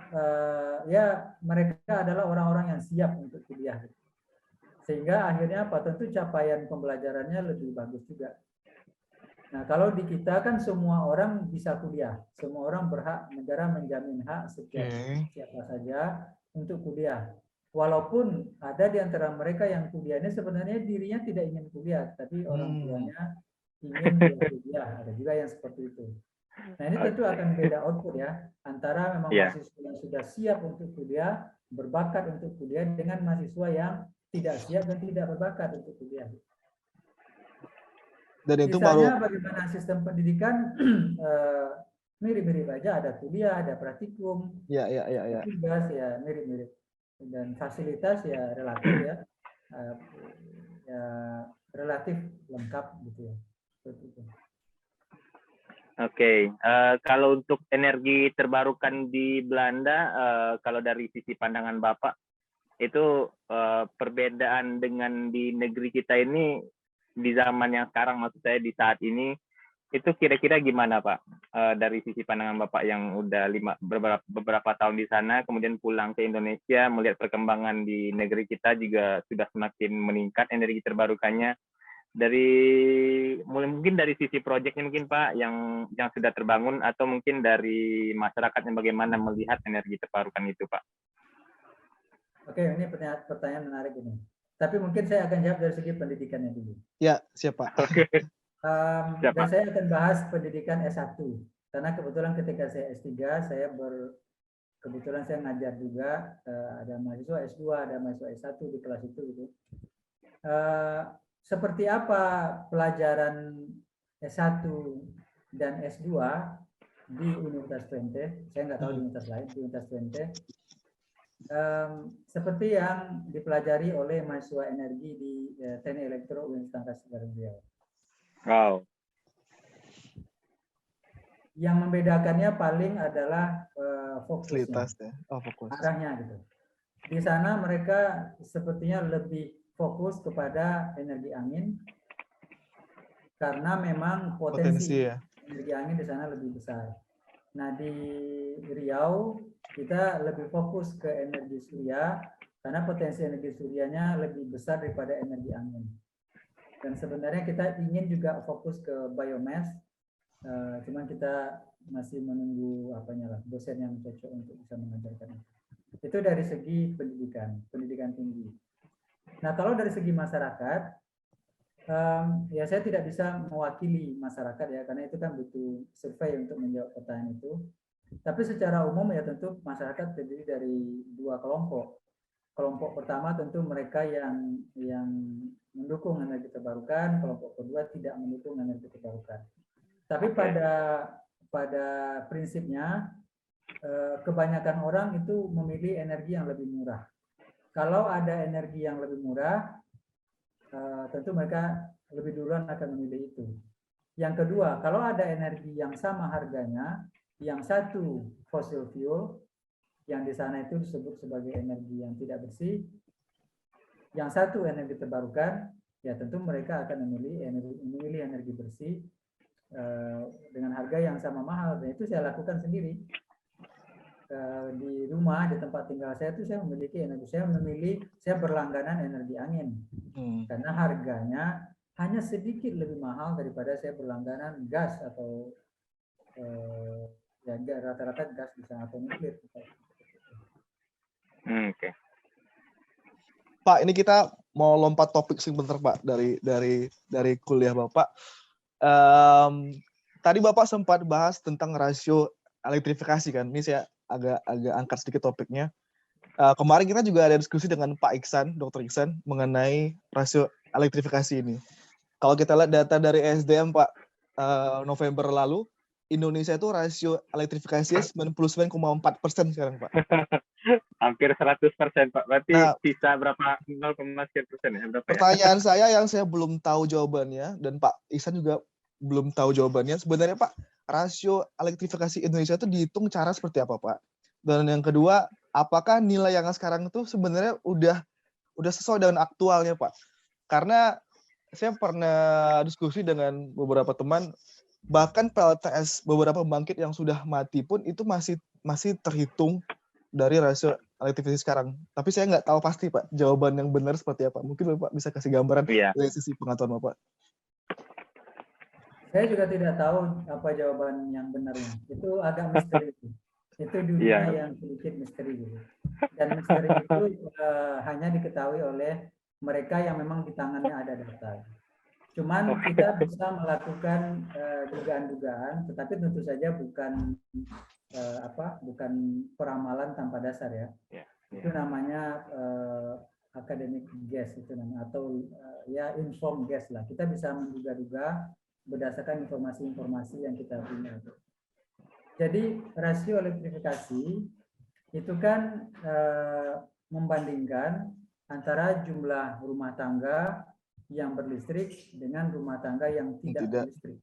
S1: ya mereka adalah orang-orang yang siap untuk kuliah, sehingga akhirnya apa, tentu capaian pembelajarannya lebih bagus juga. Nah, kalau di kita kan semua orang bisa kuliah, semua orang berhak, negara menjamin hak setiap siapa saja untuk kuliah. Walaupun ada di antara mereka yang kuliahnya sebenarnya dirinya tidak ingin kuliah, tapi orang tuanya ingin dia kuliah. Ada juga yang seperti itu. Nah, ini tentu akan beda output ya, antara memang mahasiswa yang sudah siap untuk kuliah, berbakat untuk kuliah, dengan mahasiswa yang tidak siap dan tidak berbakat untuk kuliah. Dan itu misalnya bagaimana sistem pendidikan, mirip-mirip aja, ada kuliah, ada praktikum, tugas ya mirip-mirip, dan fasilitas ya relatif ya, relatif lengkap gitu ya.
S3: Oke, kalau untuk energi terbarukan di Belanda, kalau dari sisi pandangan Bapak, itu perbedaan dengan di negeri kita ini, di zaman yang sekarang, maksud saya di saat ini, itu kira-kira gimana Pak? Dari sisi pandangan Bapak yang udah beberapa tahun di sana, kemudian pulang ke Indonesia, melihat perkembangan di negeri kita juga sudah semakin meningkat energi terbarukannya. Mungkin dari sisi proyeknya mungkin Pak yang sudah terbangun, atau mungkin dari masyarakatnya bagaimana melihat energi terbarukan itu Pak?
S1: Oke, ini pertanyaan menarik ini. Tapi mungkin saya akan jawab dari segi pendidikannya dulu.
S2: Ya, siapa?
S1: Dan saya akan bahas pendidikan S1. Karena kebetulan ketika saya S3, kebetulan saya ngajar juga, ada mahasiswa S2, ada mahasiswa S1 di kelas itu gitu. Seperti apa pelajaran S1 dan S2 di Universitas Twente? Saya nggak tahu di universitas lain, di Universitas Twente. Seperti yang dipelajari oleh mahasiswa energi di Teknik Elektro Universitas Riau.
S3: Wow.
S1: Yang membedakannya paling adalah fokusnya, arahnya gitu. Di sana mereka sepertinya lebih fokus kepada energi angin, karena memang potensi energi angin di sana lebih besar. Nah, di Riau kita lebih fokus ke energi surya, karena potensi energi suryanya lebih besar daripada energi angin. Dan sebenarnya kita ingin juga fokus ke biomass, cuman kita masih menunggu dosen yang cocok untuk bisa mengajarkan. Itu dari segi pendidikan tinggi. Nah, kalau dari segi masyarakat, ya saya tidak bisa mewakili masyarakat ya, karena itu kan butuh survei untuk menjawab pertanyaan itu. Tapi secara umum ya tentu masyarakat terdiri dari dua kelompok. Kelompok pertama tentu mereka yang mendukung energi terbarukan, kelompok kedua tidak mendukung energi terbarukan. Tapi pada prinsipnya kebanyakan orang itu memilih energi yang lebih murah. Kalau ada energi yang lebih murah, tentu mereka lebih duluan akan memilih itu. Yang kedua, kalau ada energi yang sama harganya, yang satu fossil fuel, yang di sana itu disebut sebagai energi yang tidak bersih, yang satu energi terbarukan, ya tentu mereka akan memilih energi bersih dengan harga yang sama mahal. Dan itu saya lakukan sendiri. Di rumah, di tempat tinggal saya itu saya memiliki energi, saya berlangganan energi angin, karena harganya hanya sedikit lebih mahal daripada saya berlangganan gas atau rata-rata gas bisa atau nuklir.
S2: Oke. Pak, ini kita mau lompat topik sebentar Pak dari kuliah Bapak. Tadi Bapak sempat bahas tentang rasio elektrifikasi kan. Ini saya agak angkat sedikit topiknya. Kemarin kita juga ada diskusi dengan Pak Iksan, Dr. Iksan, mengenai rasio elektrifikasi ini. Kalau kita lihat data dari SDM Pak, November lalu, Indonesia itu rasio elektrifikasinya 99,4% sekarang Pak.
S3: Hampir 100% Pak. Berarti
S2: Nah,
S3: sisa berapa 0,sekian% ya? Berapa ya?
S2: pertanyaan saya yang saya belum tahu jawabannya, dan Pak Ihsan juga belum tahu jawabannya, sebenarnya Pak, rasio elektrifikasi Indonesia itu dihitung cara seperti apa Pak? Dan yang kedua, apakah nilai yang sekarang itu sebenarnya udah sesuai dengan aktualnya Pak? Karena saya pernah diskusi dengan beberapa teman, bahkan PLTS beberapa pembangkit yang sudah mati pun itu masih terhitung dari rasio elektrifikasi sekarang. Tapi saya nggak tahu pasti Pak jawaban yang benar seperti apa. Mungkin Bapak bisa kasih gambaran
S3: Iya.
S2: dari sisi pengetahuan Bapak.
S1: Saya juga tidak tahu apa jawaban yang benarnya. Itu agak misteri. Itu dunia yang sedikit misteri gitu. Dan misteri itu hanya diketahui oleh mereka yang memang di tangannya ada data. Cuman kita bisa melakukan dugaan-dugaan, tetapi tentu saja bukan bukan peramalan tanpa dasar ya. Itu namanya academic guess itu namanya, atau ya informed guess lah. Kita bisa menduga-duga berdasarkan informasi-informasi yang kita punya. Jadi rasio elektrifikasi itu kan membandingkan antara jumlah rumah tangga yang berlistrik dengan rumah tangga yang tidak berlistrik.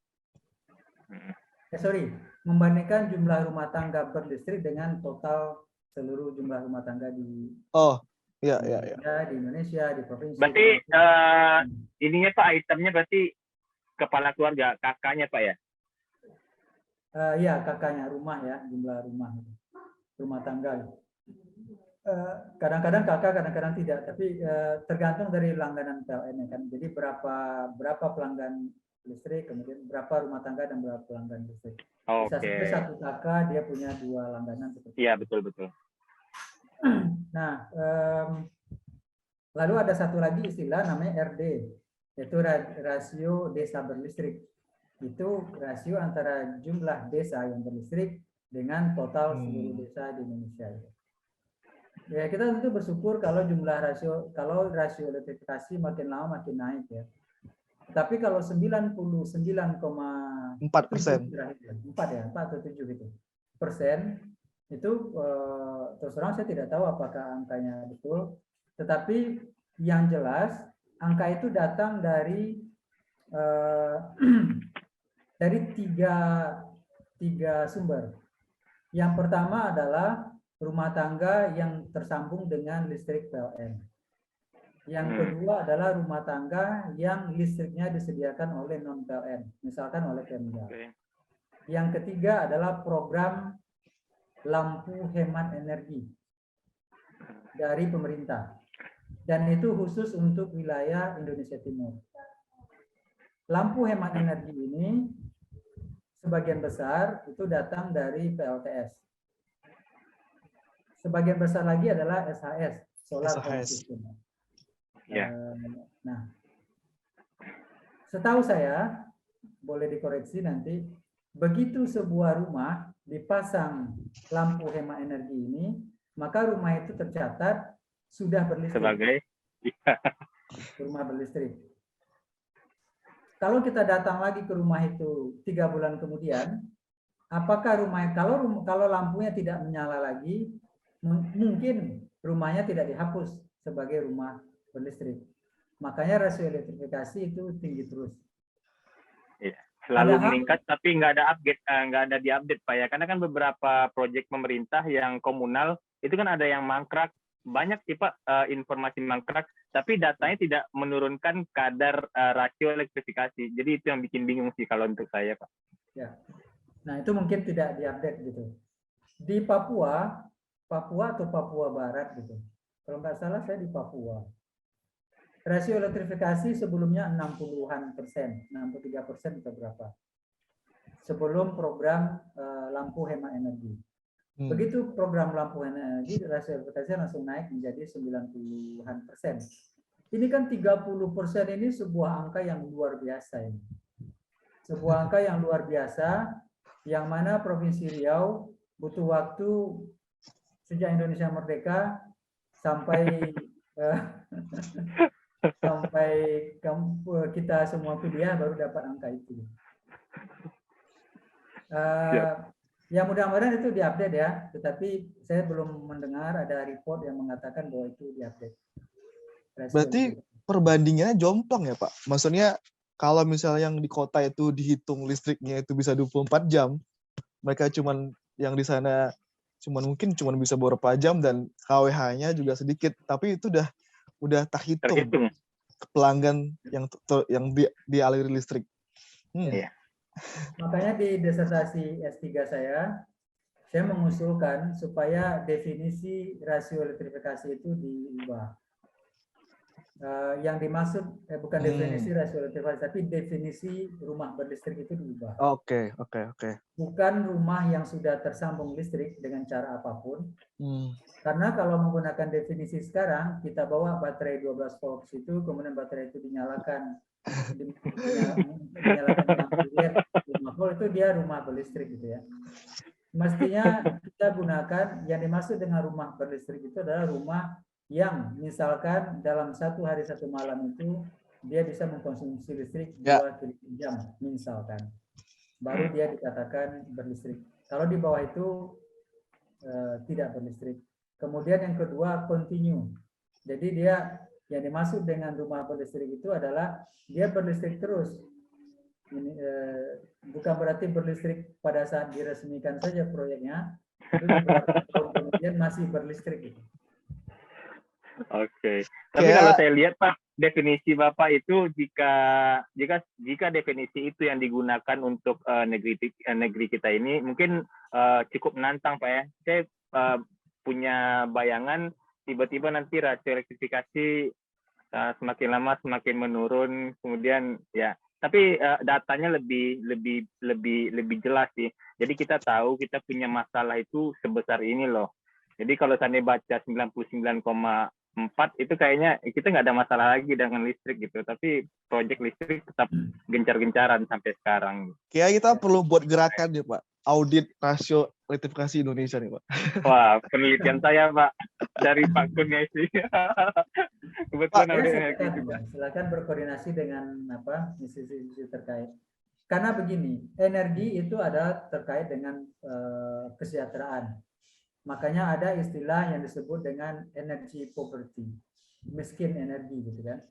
S1: Membandingkan jumlah rumah tangga berlistrik dengan total seluruh jumlah rumah tangga di di Indonesia, di provinsi.
S3: Berarti ininya Pak, itemnya berarti kepala keluarga, kakaknya Pak ya?
S1: Iya, kakaknya, rumah ya, jumlah rumah tangga. Kadang-kadang kakak, kadang-kadang tidak, tapi tergantung dari langganan PLN kan. Jadi berapa pelanggan listrik, kemudian berapa rumah tangga dan berapa pelanggan listrik. Bisa saja satu kakak dia punya 2 langganan.
S3: Iya, betul.
S1: Nah, lalu ada satu lagi istilah namanya RD, yaitu rasio desa berlistrik. Itu rasio antara jumlah desa yang berlistrik dengan total seluruh desa di Indonesia. Ya, kita tentu bersyukur kalau rasio elektrifikasi makin lama makin naik ya. Tapi kalau 99,4% 4 ya, 4 atau 7 gitu persen itu terus terang saya tidak tahu apakah angkanya betul, tetapi yang jelas angka itu datang dari dari tiga sumber. Yang pertama adalah rumah tangga yang tersambung dengan listrik PLN. Yang kedua adalah rumah tangga yang listriknya disediakan oleh non-PLN, misalkan oleh Pemda. Yang ketiga adalah program lampu hemat energi dari pemerintah. Dan itu khusus untuk wilayah Indonesia Timur. Lampu hemat energi ini sebagian besar itu datang dari PLTS. Sebagian besar lagi adalah SHS, Solar Power System. Nah, setahu saya, boleh dikoreksi nanti, begitu sebuah rumah dipasang lampu hemat energi ini, maka rumah itu tercatat sudah berlistrik.
S3: Sebagai
S1: rumah berlistrik. Kalau kita datang lagi ke rumah itu 3 bulan kemudian, apakah kalau lampunya tidak menyala lagi, mungkin rumahnya tidak dihapus sebagai rumah berlistrik. Makanya rasio elektrifikasi itu tinggi terus.
S3: Iya, selalu meningkat, tapi nggak ada diupdate Pak ya. Karena kan beberapa proyek pemerintah yang komunal itu kan ada yang mangkrak, banyak sih Pak informasi mangkrak, tapi datanya tidak menurunkan kadar rasio elektrifikasi. Jadi itu yang bikin bingung sih kalau untuk saya Pak.
S1: Ya, nah itu mungkin tidak diupdate gitu. Di Papua atau Papua Barat gitu. Kalau nggak salah saya di Papua. Rasio elektrifikasi sebelumnya 60-an persen, 63% atau berapa. Sebelum program lampu hemat energi. Begitu program lampu hemat energi, rasio elektrifikasi langsung naik menjadi 90-an persen. Ini kan 30% ini sebuah angka yang luar biasa ini. Sebuah angka yang luar biasa, yang mana Provinsi Riau butuh waktu sejak Indonesia merdeka sampai kita semua kuliah baru dapat angka itu. Ya mudah-mudahan itu diupdate ya, tetapi saya belum mendengar ada report yang mengatakan bahwa itu diupdate.
S2: Berarti perbandingannya jomplang ya Pak? Maksudnya kalau misalnya yang di kota itu dihitung listriknya itu bisa 24 jam, mereka cuman yang di sana mungkin bisa beberapa jam dan KWH-nya juga sedikit, tapi itu udah tak hitung ke pelanggan yang dialiri listrik.
S3: Iya.
S1: Makanya di disertasi S3 saya mengusulkan supaya definisi rasio elektrifikasi itu diubah. Yang dimaksud bukan definisi rasio elektrifikasi, tapi definisi rumah berlistrik itu diubah.
S2: Oke.
S1: Bukan rumah yang sudah tersambung listrik dengan cara apapun. Karena kalau menggunakan definisi sekarang, kita bawa baterai 12 volt itu, kemudian baterai itu dinyalakan lampu LED 5 volt, itu dia rumah berlistrik gitu ya. Mestinya kita gunakan yang dimaksud dengan rumah berlistrik itu adalah rumah yang misalkan dalam 1 hari 1 malam itu dia bisa mengkonsumsi listrik 2 kWh misalkan, baru dia dikatakan berlistrik. Kalau di bawah itu tidak berlistrik. Kemudian yang kedua continue. Jadi dia yang dimaksud dengan rumah berlistrik itu adalah dia berlistrik terus. Ini, bukan berarti berlistrik pada saat diresmikan saja proyeknya, itu beberapa tahun kemudian masih berlistrik. Gitu.
S3: Oke. Tapi kalau saya lihat Pak, definisi Bapak itu jika definisi itu yang digunakan untuk negeri kita ini mungkin cukup menantang Pak ya. Saya punya bayangan tiba-tiba nanti rasio elektrifikasi semakin lama semakin menurun, kemudian ya. Tapi datanya lebih jelas sih. Jadi kita tahu kita punya masalah itu sebesar ini loh. Jadi kalau saya baca 99,4 itu kayaknya kita nggak ada masalah lagi dengan listrik gitu. Tapi proyek listrik tetap gencar-gencaran sampai sekarang.
S2: Kayak kita perlu buat gerakan nih Pak, audit rasio elektrifikasi Indonesia nih Pak.
S3: Wah, penelitian saya Pak dari Pak Kunesi. Kebetulan
S1: Pak, ya, silakan berkoordinasi dengan institusi terkait. Karena begini, energi itu adalah terkait dengan kesejahteraan. Makanya ada istilah yang disebut dengan energy poverty, miskin energi gitu kan.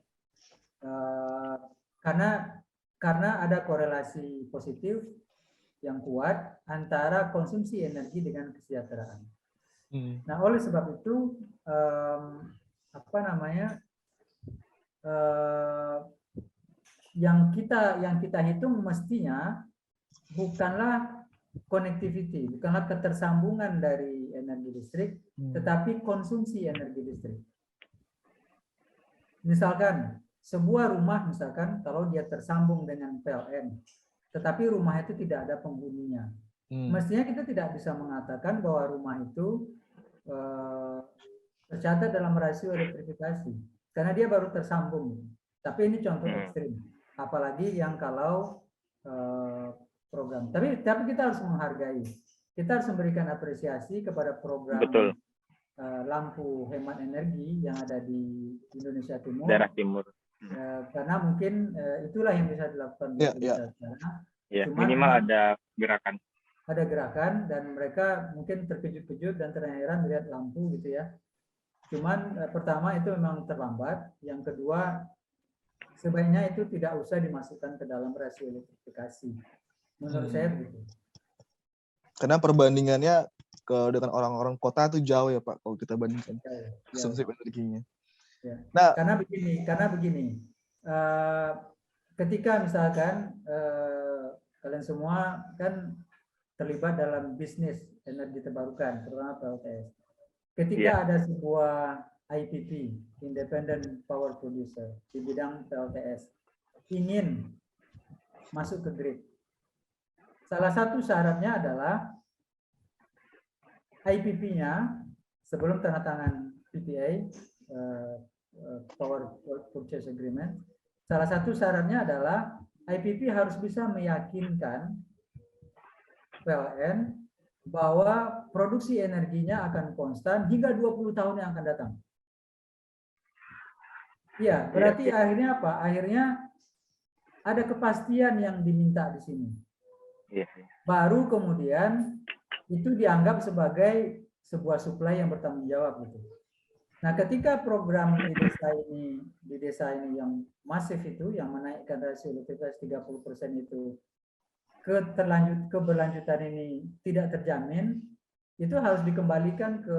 S1: Karena ada korelasi positif yang kuat antara konsumsi energi dengan kesejahteraan. Nah, oleh sebab itu yang kita hitung mestinya bukanlah connectivity, bukanlah ketersambungan dari energi listrik, tetapi konsumsi energi listrik. Misalkan sebuah rumah, misalkan kalau dia tersambung dengan PLN, tetapi rumah itu tidak ada penghuninya, mestinya kita tidak bisa mengatakan bahwa rumah itu tercatat dalam rasio elektrifikasi, karena dia baru tersambung. Tapi ini contoh ekstrim, apalagi yang kalau program. Tapi kita harus menghargai, kita harus memberikan apresiasi kepada program lampu hemat energi yang ada di Indonesia Timur.
S3: Daerah Timur.
S1: Karena mungkin itulah yang bisa dilakukan.
S3: Ya, minimal ada gerakan.
S1: Ada gerakan dan mereka mungkin terkejut-kejut dan terheran melihat lampu gitu ya. Cuman pertama itu memang terlambat. Yang kedua, sebaiknya itu tidak usah dimasukkan ke dalam rasio elektrifikasi. Menurut saya begitu. Karena
S2: perbandingannya dengan orang-orang kota itu jauh ya Pak, kalau kita bandingkan konsumsi energinya.
S1: Ya. Nah, karena begini, ketika misalkan kalian semua kan terlibat dalam bisnis energi terbarukan, terutama PLTS. Ketika ada sebuah IPP, Independent Power Producer, di bidang PLTS, ingin masuk ke grid. Salah satu syaratnya adalah IPP-nya sebelum tanda tangan PPA, Power Purchase Agreement, salah satu syaratnya adalah IPP harus bisa meyakinkan PLN bahwa produksi energinya akan konstan hingga 20 tahun yang akan datang. Iya, berarti akhirnya apa? Akhirnya ada kepastian yang diminta di sini. Baru kemudian itu dianggap sebagai sebuah supply yang bertanggung jawab gitu. Nah, ketika program di desa ini yang masif itu, yang menaikkan rasio elektrifitas 30% itu keberlanjutan ini tidak terjamin, itu harus dikembalikan ke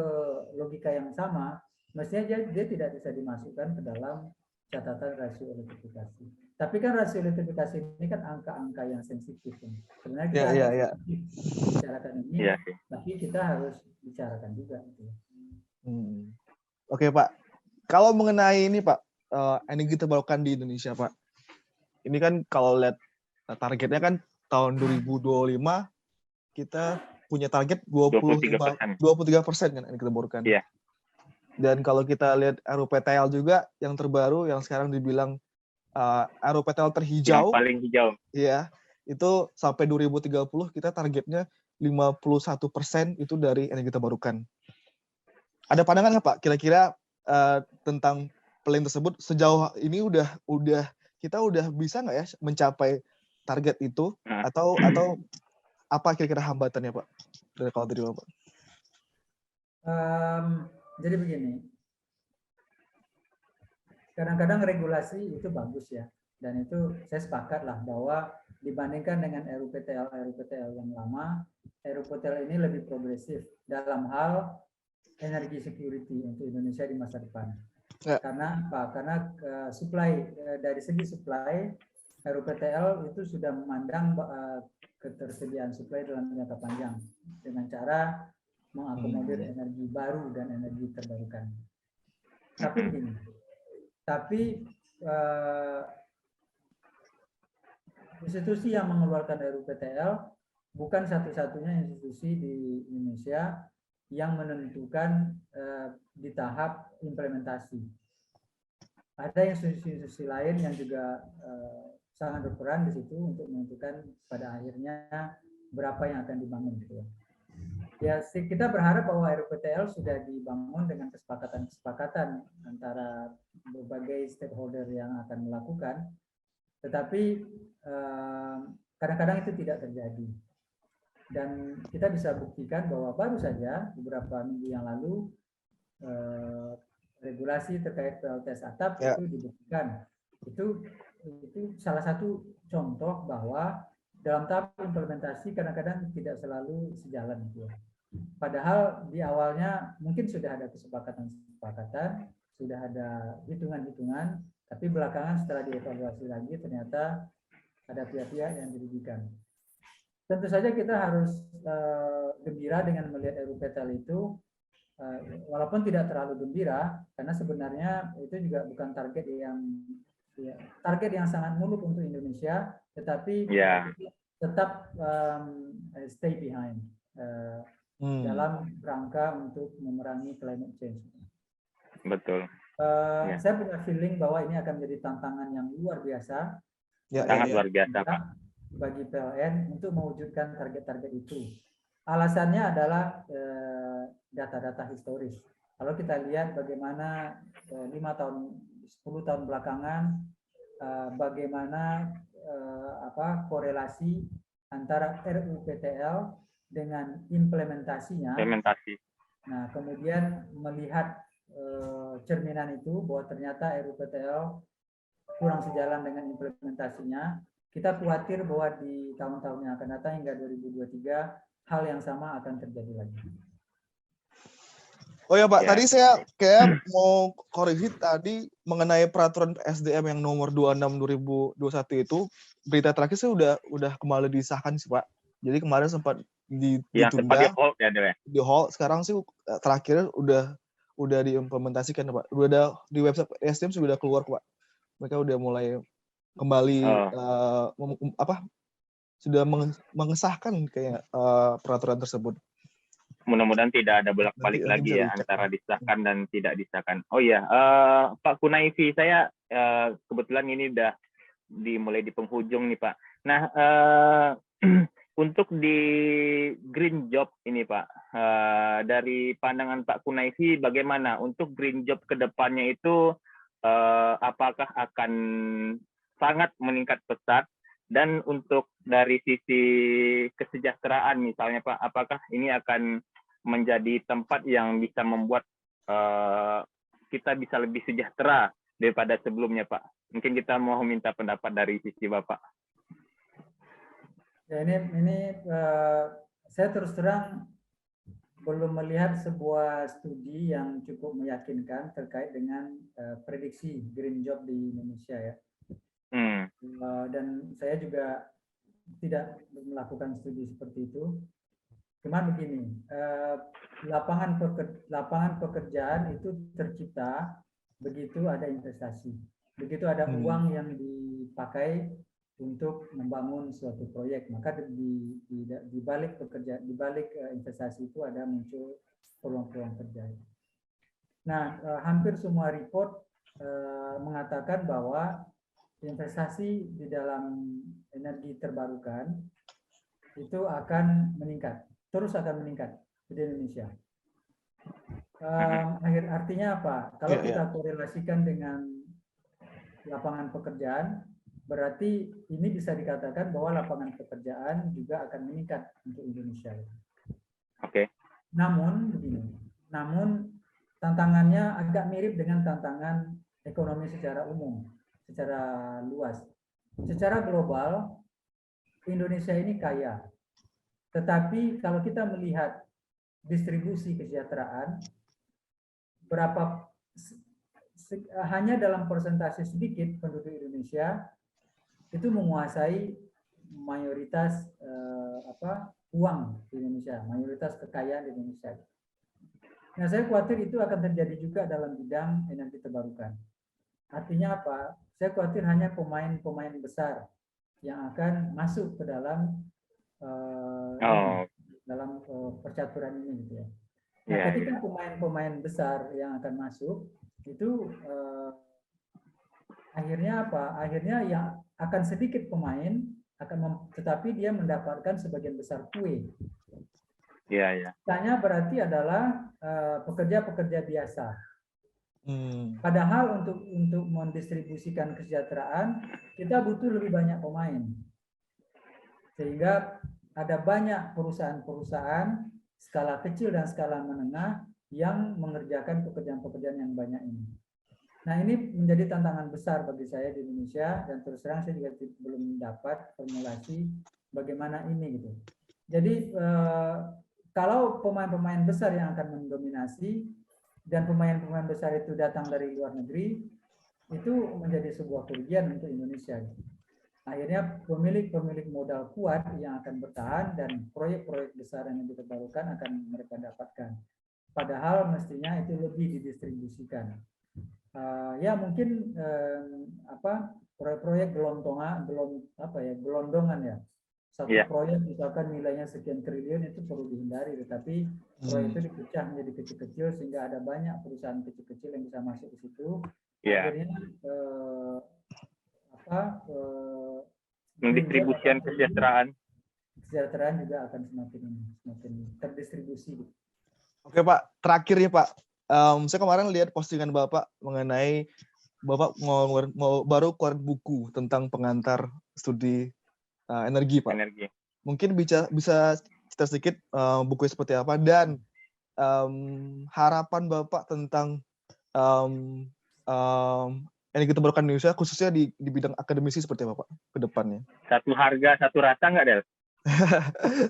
S1: logika yang sama. Mestinya dia tidak bisa dimasukkan ke dalam catatan rasio elektrifikasi. Tapi kan rasio elektrifikasi ini kan angka-angka yang sensitif. Sebenarnya kita harus bicarakan ini, tapi kita harus bicarakan juga.
S2: Oke Pak, kalau mengenai ini Pak, energi terbarukan di Indonesia Pak, ini kan kalau lihat targetnya kan tahun 2025 kita punya target 23% kan energi terbarukan.
S3: Iya.
S2: Dan kalau kita lihat RUPTL juga yang terbaru yang sekarang dibilang RUPTL terhijau,
S3: yang paling hijau.
S2: Iya, itu sampai 2030 kita targetnya 51% itu dari energi terbarukan. Ada pandangan nggak Pak kira-kira tentang plan tersebut sejauh ini kita udah bisa nggak ya mencapai target itu atau apa kira-kira hambatannya Pak dari kalau dari Bapak?
S1: Jadi begini, kadang-kadang regulasi itu bagus ya, dan itu saya sepakat lah bahwa dibandingkan dengan RUPTL yang lama, RUPTL ini lebih progresif dalam hal energi security untuk Indonesia di masa depan. Ya. Karena apa? Karena dari segi supply RUPTL itu sudah memandang ketersediaan supply dalam jangka panjang dengan cara mengakomodir energi baru dan energi terbarukan. Tapi begini, institusi yang mengeluarkan RUPTL bukan satu-satunya institusi di Indonesia yang menentukan di tahap implementasi. Ada institusi lain yang juga sangat berperan di situ untuk menentukan pada akhirnya berapa yang akan dibangun. Gitu. Ya, kita berharap bahwa RUPTL sudah dibangun dengan kesepakatan antara berbagai stakeholder yang akan melakukan, tetapi kadang-kadang itu tidak terjadi. Dan kita bisa buktikan bahwa baru saja beberapa minggu yang lalu regulasi terkait PLTS atap itu dibuktikan. Itu salah satu contoh bahwa dalam tahap implementasi kadang-kadang tidak selalu sejalan. Gitu. Padahal di awalnya mungkin sudah ada kesepakatan, sudah ada hitungan-hitungan, tapi belakangan setelah dievaluasi lagi ternyata ada pihak-pihak yang dirugikan. Tentu saja kita harus gembira dengan melihat RUPTL itu, walaupun tidak terlalu gembira, karena sebenarnya itu juga bukan target yang sangat muluk untuk Indonesia, tetapi tetap stay behind dalam rangka untuk memerangi climate change.
S3: Betul.
S1: Saya punya feeling bahwa ini akan menjadi tantangan yang luar biasa.
S3: Sangat luar biasa, Pak.
S1: Bagi PLN untuk mewujudkan target-target itu. Alasannya adalah data-data historis. Kalau kita lihat bagaimana 5 tahun, 10 tahun belakangan, bagaimana korelasi antara RUPTL dengan implementasinya. Nah, kemudian melihat cerminan itu bahwa ternyata RUPTL kurang sejalan dengan implementasinya. Kita khawatir bahwa di tahun-tahun yang akan datang hingga 2023 hal yang sama akan terjadi lagi.
S2: Oh ya Pak, tadi saya kayak mau koreksi tadi mengenai peraturan SDM yang nomor 26 2021 itu, berita terakhir sih udah kembali disahkan sih Pak. Jadi kemarin sempat ditunda, di hold. Sekarang sih terakhir udah diimplementasikan Pak. Udah ada di website SDM sudah keluar Pak. Mereka udah mulai kembali sudah mengesahkan kayak peraturan tersebut.
S3: Mudah-mudahan tidak ada bolak-balik lagi ya antara disahkan dan tidak disahkan. Oh iya, Pak Kunaifi, saya kebetulan ini udah mulai di penghujung nih Pak. Nah, untuk di green job ini Pak, dari pandangan Pak Kunaifi bagaimana untuk green job ke depannya itu apakah akan sangat meningkat pesat Dan untuk dari sisi kesejahteraan misalnya Pak, apakah ini akan menjadi tempat yang bisa membuat kita bisa lebih sejahtera daripada sebelumnya Pak? Mungkin kita mau minta pendapat dari sisi Bapak.
S1: Ya saya terus terang belum melihat sebuah studi yang cukup meyakinkan terkait dengan prediksi green job di Indonesia ya. Dan saya juga tidak melakukan studi seperti itu. Cuman begini, lapangan pekerjaan itu tercipta begitu ada investasi, begitu ada uang yang dipakai untuk membangun suatu proyek, maka di balik investasi itu ada muncul peluang-peluang kerja. Nah, hampir semua report mengatakan bahwa investasi di dalam energi terbarukan itu akan meningkat, terus akan meningkat di Indonesia. Artinya apa? Kalau kita korelasikan dengan lapangan pekerjaan, berarti ini bisa dikatakan bahwa lapangan pekerjaan juga akan meningkat untuk Indonesia.
S3: Oke.
S1: Namun begini, tantangannya agak mirip dengan tantangan ekonomi secara umum, secara luas. Secara global, Indonesia ini kaya. Tetapi kalau kita melihat distribusi kesejahteraan, hanya dalam persentase sedikit penduduk Indonesia itu menguasai mayoritas uang di Indonesia, mayoritas kekayaan di Indonesia. Nah, saya khawatir itu akan terjadi juga dalam bidang energi terbarukan. Artinya apa? Saya khawatir hanya pemain-pemain besar yang akan masuk ke dalam percaturan ini, gitu ya. Nah, ketika pemain-pemain besar yang akan masuk itu akhirnya apa? Akhirnya yang akan sedikit pemain tetapi dia mendapatkan sebagian besar kue. Tanya berarti adalah pekerja-pekerja biasa. Padahal untuk mendistribusikan kesejahteraan kita butuh lebih banyak pemain. Sehingga ada banyak perusahaan-perusahaan skala kecil dan skala menengah yang mengerjakan pekerjaan-pekerjaan yang banyak ini. Nah, ini menjadi tantangan besar bagi saya di Indonesia, dan terus terang saya juga belum dapat formulasi bagaimana ini gitu. Jadi kalau pemain-pemain besar yang akan mendominasi dan pemain-pemain besar itu datang dari luar negeri, itu menjadi sebuah kerugian untuk Indonesia. Akhirnya pemilik modal kuat yang akan bertahan dan proyek-proyek besar yang diterbarukan akan mereka dapatkan. Padahal mestinya itu lebih didistribusikan. Ya mungkin proyek-proyek gelondongan ya. Satu proyek misalkan nilainya sekian triliun itu perlu dihindari, tetapi proyek itu dipecah menjadi kecil-kecil sehingga ada banyak perusahaan kecil-kecil yang bisa masuk ke situ. Akhirnya
S3: mendistribusikan kesejahteraan
S1: juga akan semakin terdistribusi.
S2: Oke Pak, terakhir ya Pak. Saya kemarin lihat postingan Bapak mengenai Bapak baru keluar buku tentang pengantar studi energi Pak. Mungkin bisa cerita sedikit buku seperti apa dan harapan Bapak tentang energi terbarukan Indonesia khususnya di bidang akademisi seperti apa Pak ke depannya?
S3: Satu harga satu rasa nggak Del?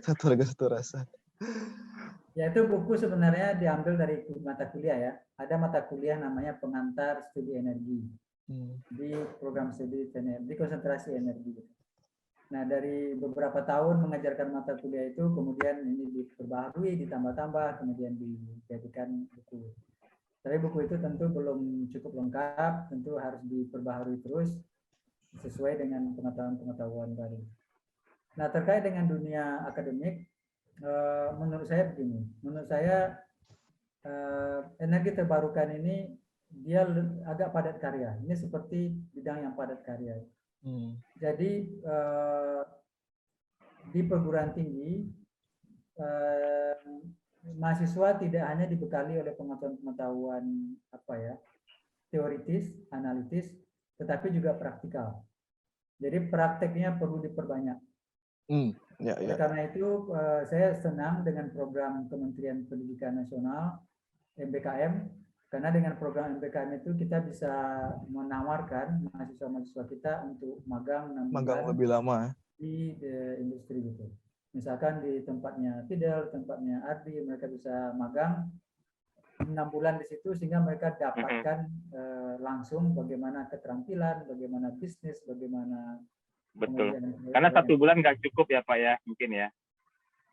S2: Satu harga satu rasa.
S1: Ya, itu buku sebenarnya diambil dari mata kuliah ya. Ada mata kuliah namanya pengantar studi energi di program studi di konsentrasi energi. Nah, dari beberapa tahun mengajarkan mata kuliah itu, kemudian ini diperbaharui, ditambah-tambah, kemudian dijadikan buku. Tapi buku itu tentu belum cukup lengkap, tentu harus diperbaharui terus sesuai dengan pengetahuan baru. Nah, terkait dengan dunia akademik, menurut saya begini, energi terbarukan ini dia agak padat karya. Ini seperti bidang yang padat karya. Jadi di perguruan tinggi mahasiswa tidak hanya dibekali oleh pengetahuan teoritis, analitis, tetapi juga praktikal. Jadi prakteknya perlu diperbanyak.
S2: Ya,
S1: Oleh
S2: ya.
S1: karena itu saya senang dengan program Kementerian Pendidikan Nasional MBKM, karena dengan program MBKM itu kita bisa menawarkan mahasiswa-mahasiswa kita untuk magang 6
S2: Magang
S1: bulan
S2: lebih lama.
S1: di industri gitu. Misalkan di tempatnya Fidel, tempatnya Ardi, mereka bisa magang 6 bulan di situ sehingga mereka dapatkan langsung bagaimana keterampilan, bagaimana bisnis, bagaimana
S3: Betul.
S1: pengerjaan.
S3: Karena 1 bulan nggak cukup ya Pak ya, mungkin ya.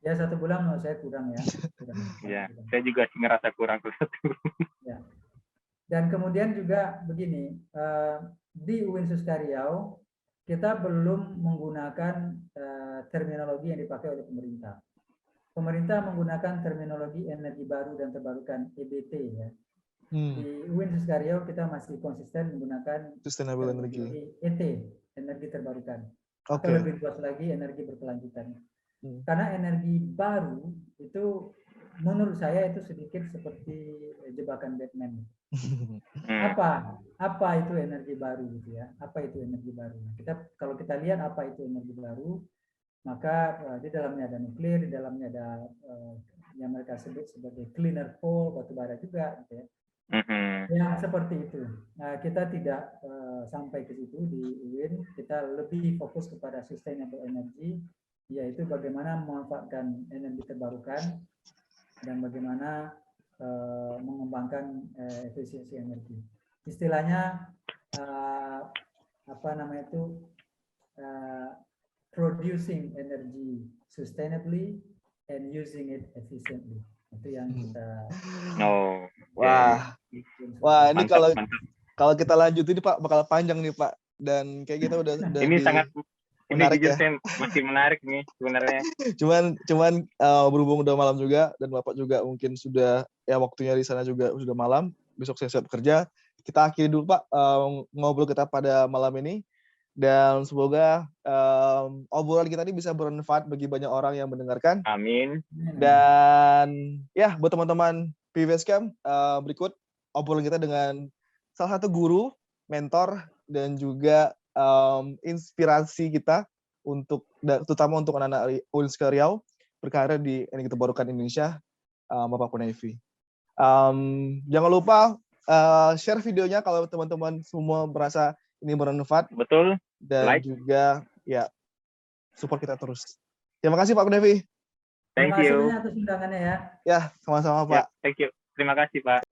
S1: Ya 1 bulan menurut saya kurang ya.
S3: Ya, saya juga sih ngerasa kurang tuh 1 bulan.
S1: Ya. Dan kemudian juga begini, di UIN Suska Riau kita belum menggunakan terminologi yang dipakai oleh pemerintah. Pemerintah menggunakan terminologi energi baru dan terbarukan (EBT) ya. Di UIN Suska Riau kita masih konsisten menggunakan
S2: Sustainable energy.
S1: ET, energi terbarukan. Atau
S2: Oke.
S1: lebih luas lagi energi berkelanjutan. Karena energi baru itu menurut saya itu sedikit seperti jebakan Batman. Apa itu energi baru gitu ya? Apa itu energi baru? Kalau kita lihat apa itu energi baru, maka di dalamnya ada nuklir, di dalamnya ada yang mereka sebut sebagai cleaner coal, batu bara juga gitu ya. Yang seperti itu. Nah, kita tidak sampai ke situ di UIN, kita lebih fokus kepada sustainable energy, yaitu bagaimana memanfaatkan energi terbarukan dan bagaimana mengembangkan efisiensi energi. Istilahnya apa namanya itu producing energy sustainably and using it efficiently. Itu yang kita.
S2: Wah, ini kalau kita lanjut ini Pak bakal panjang nih Pak, dan kayak kita udah
S3: ini sangat
S2: menarik
S3: ini
S2: ya.
S3: Masih menarik nih sebenarnya.
S2: cuman berhubung udah malam juga dan Bapak juga mungkin sudah ya waktunya di sana juga sudah malam, besok saya siap bekerja. Kita akhiri dulu Pak ngobrol kita pada malam ini, dan semoga obrolan kita ini bisa bermanfaat bagi banyak orang yang mendengarkan.
S3: Amin.
S2: Dan ya buat teman-teman PVS Camp, berikut obrolan kita dengan salah satu guru, mentor, dan juga inspirasi kita terutama untuk anak-anak UIN Suska Riau berkarir di energi terbarukan Indonesia, Bapak Kunevi. Jangan lupa share videonya kalau teman-teman semua merasa ini bermanfaat.
S3: Betul.
S2: Dan juga ya support kita terus. Terima kasih Pak Kunevi.
S3: Thank you.
S1: Terima kasih atas undangannya ya.
S2: Ya, sama-sama Pak.
S3: Ya, thank you. Terima kasih Pak.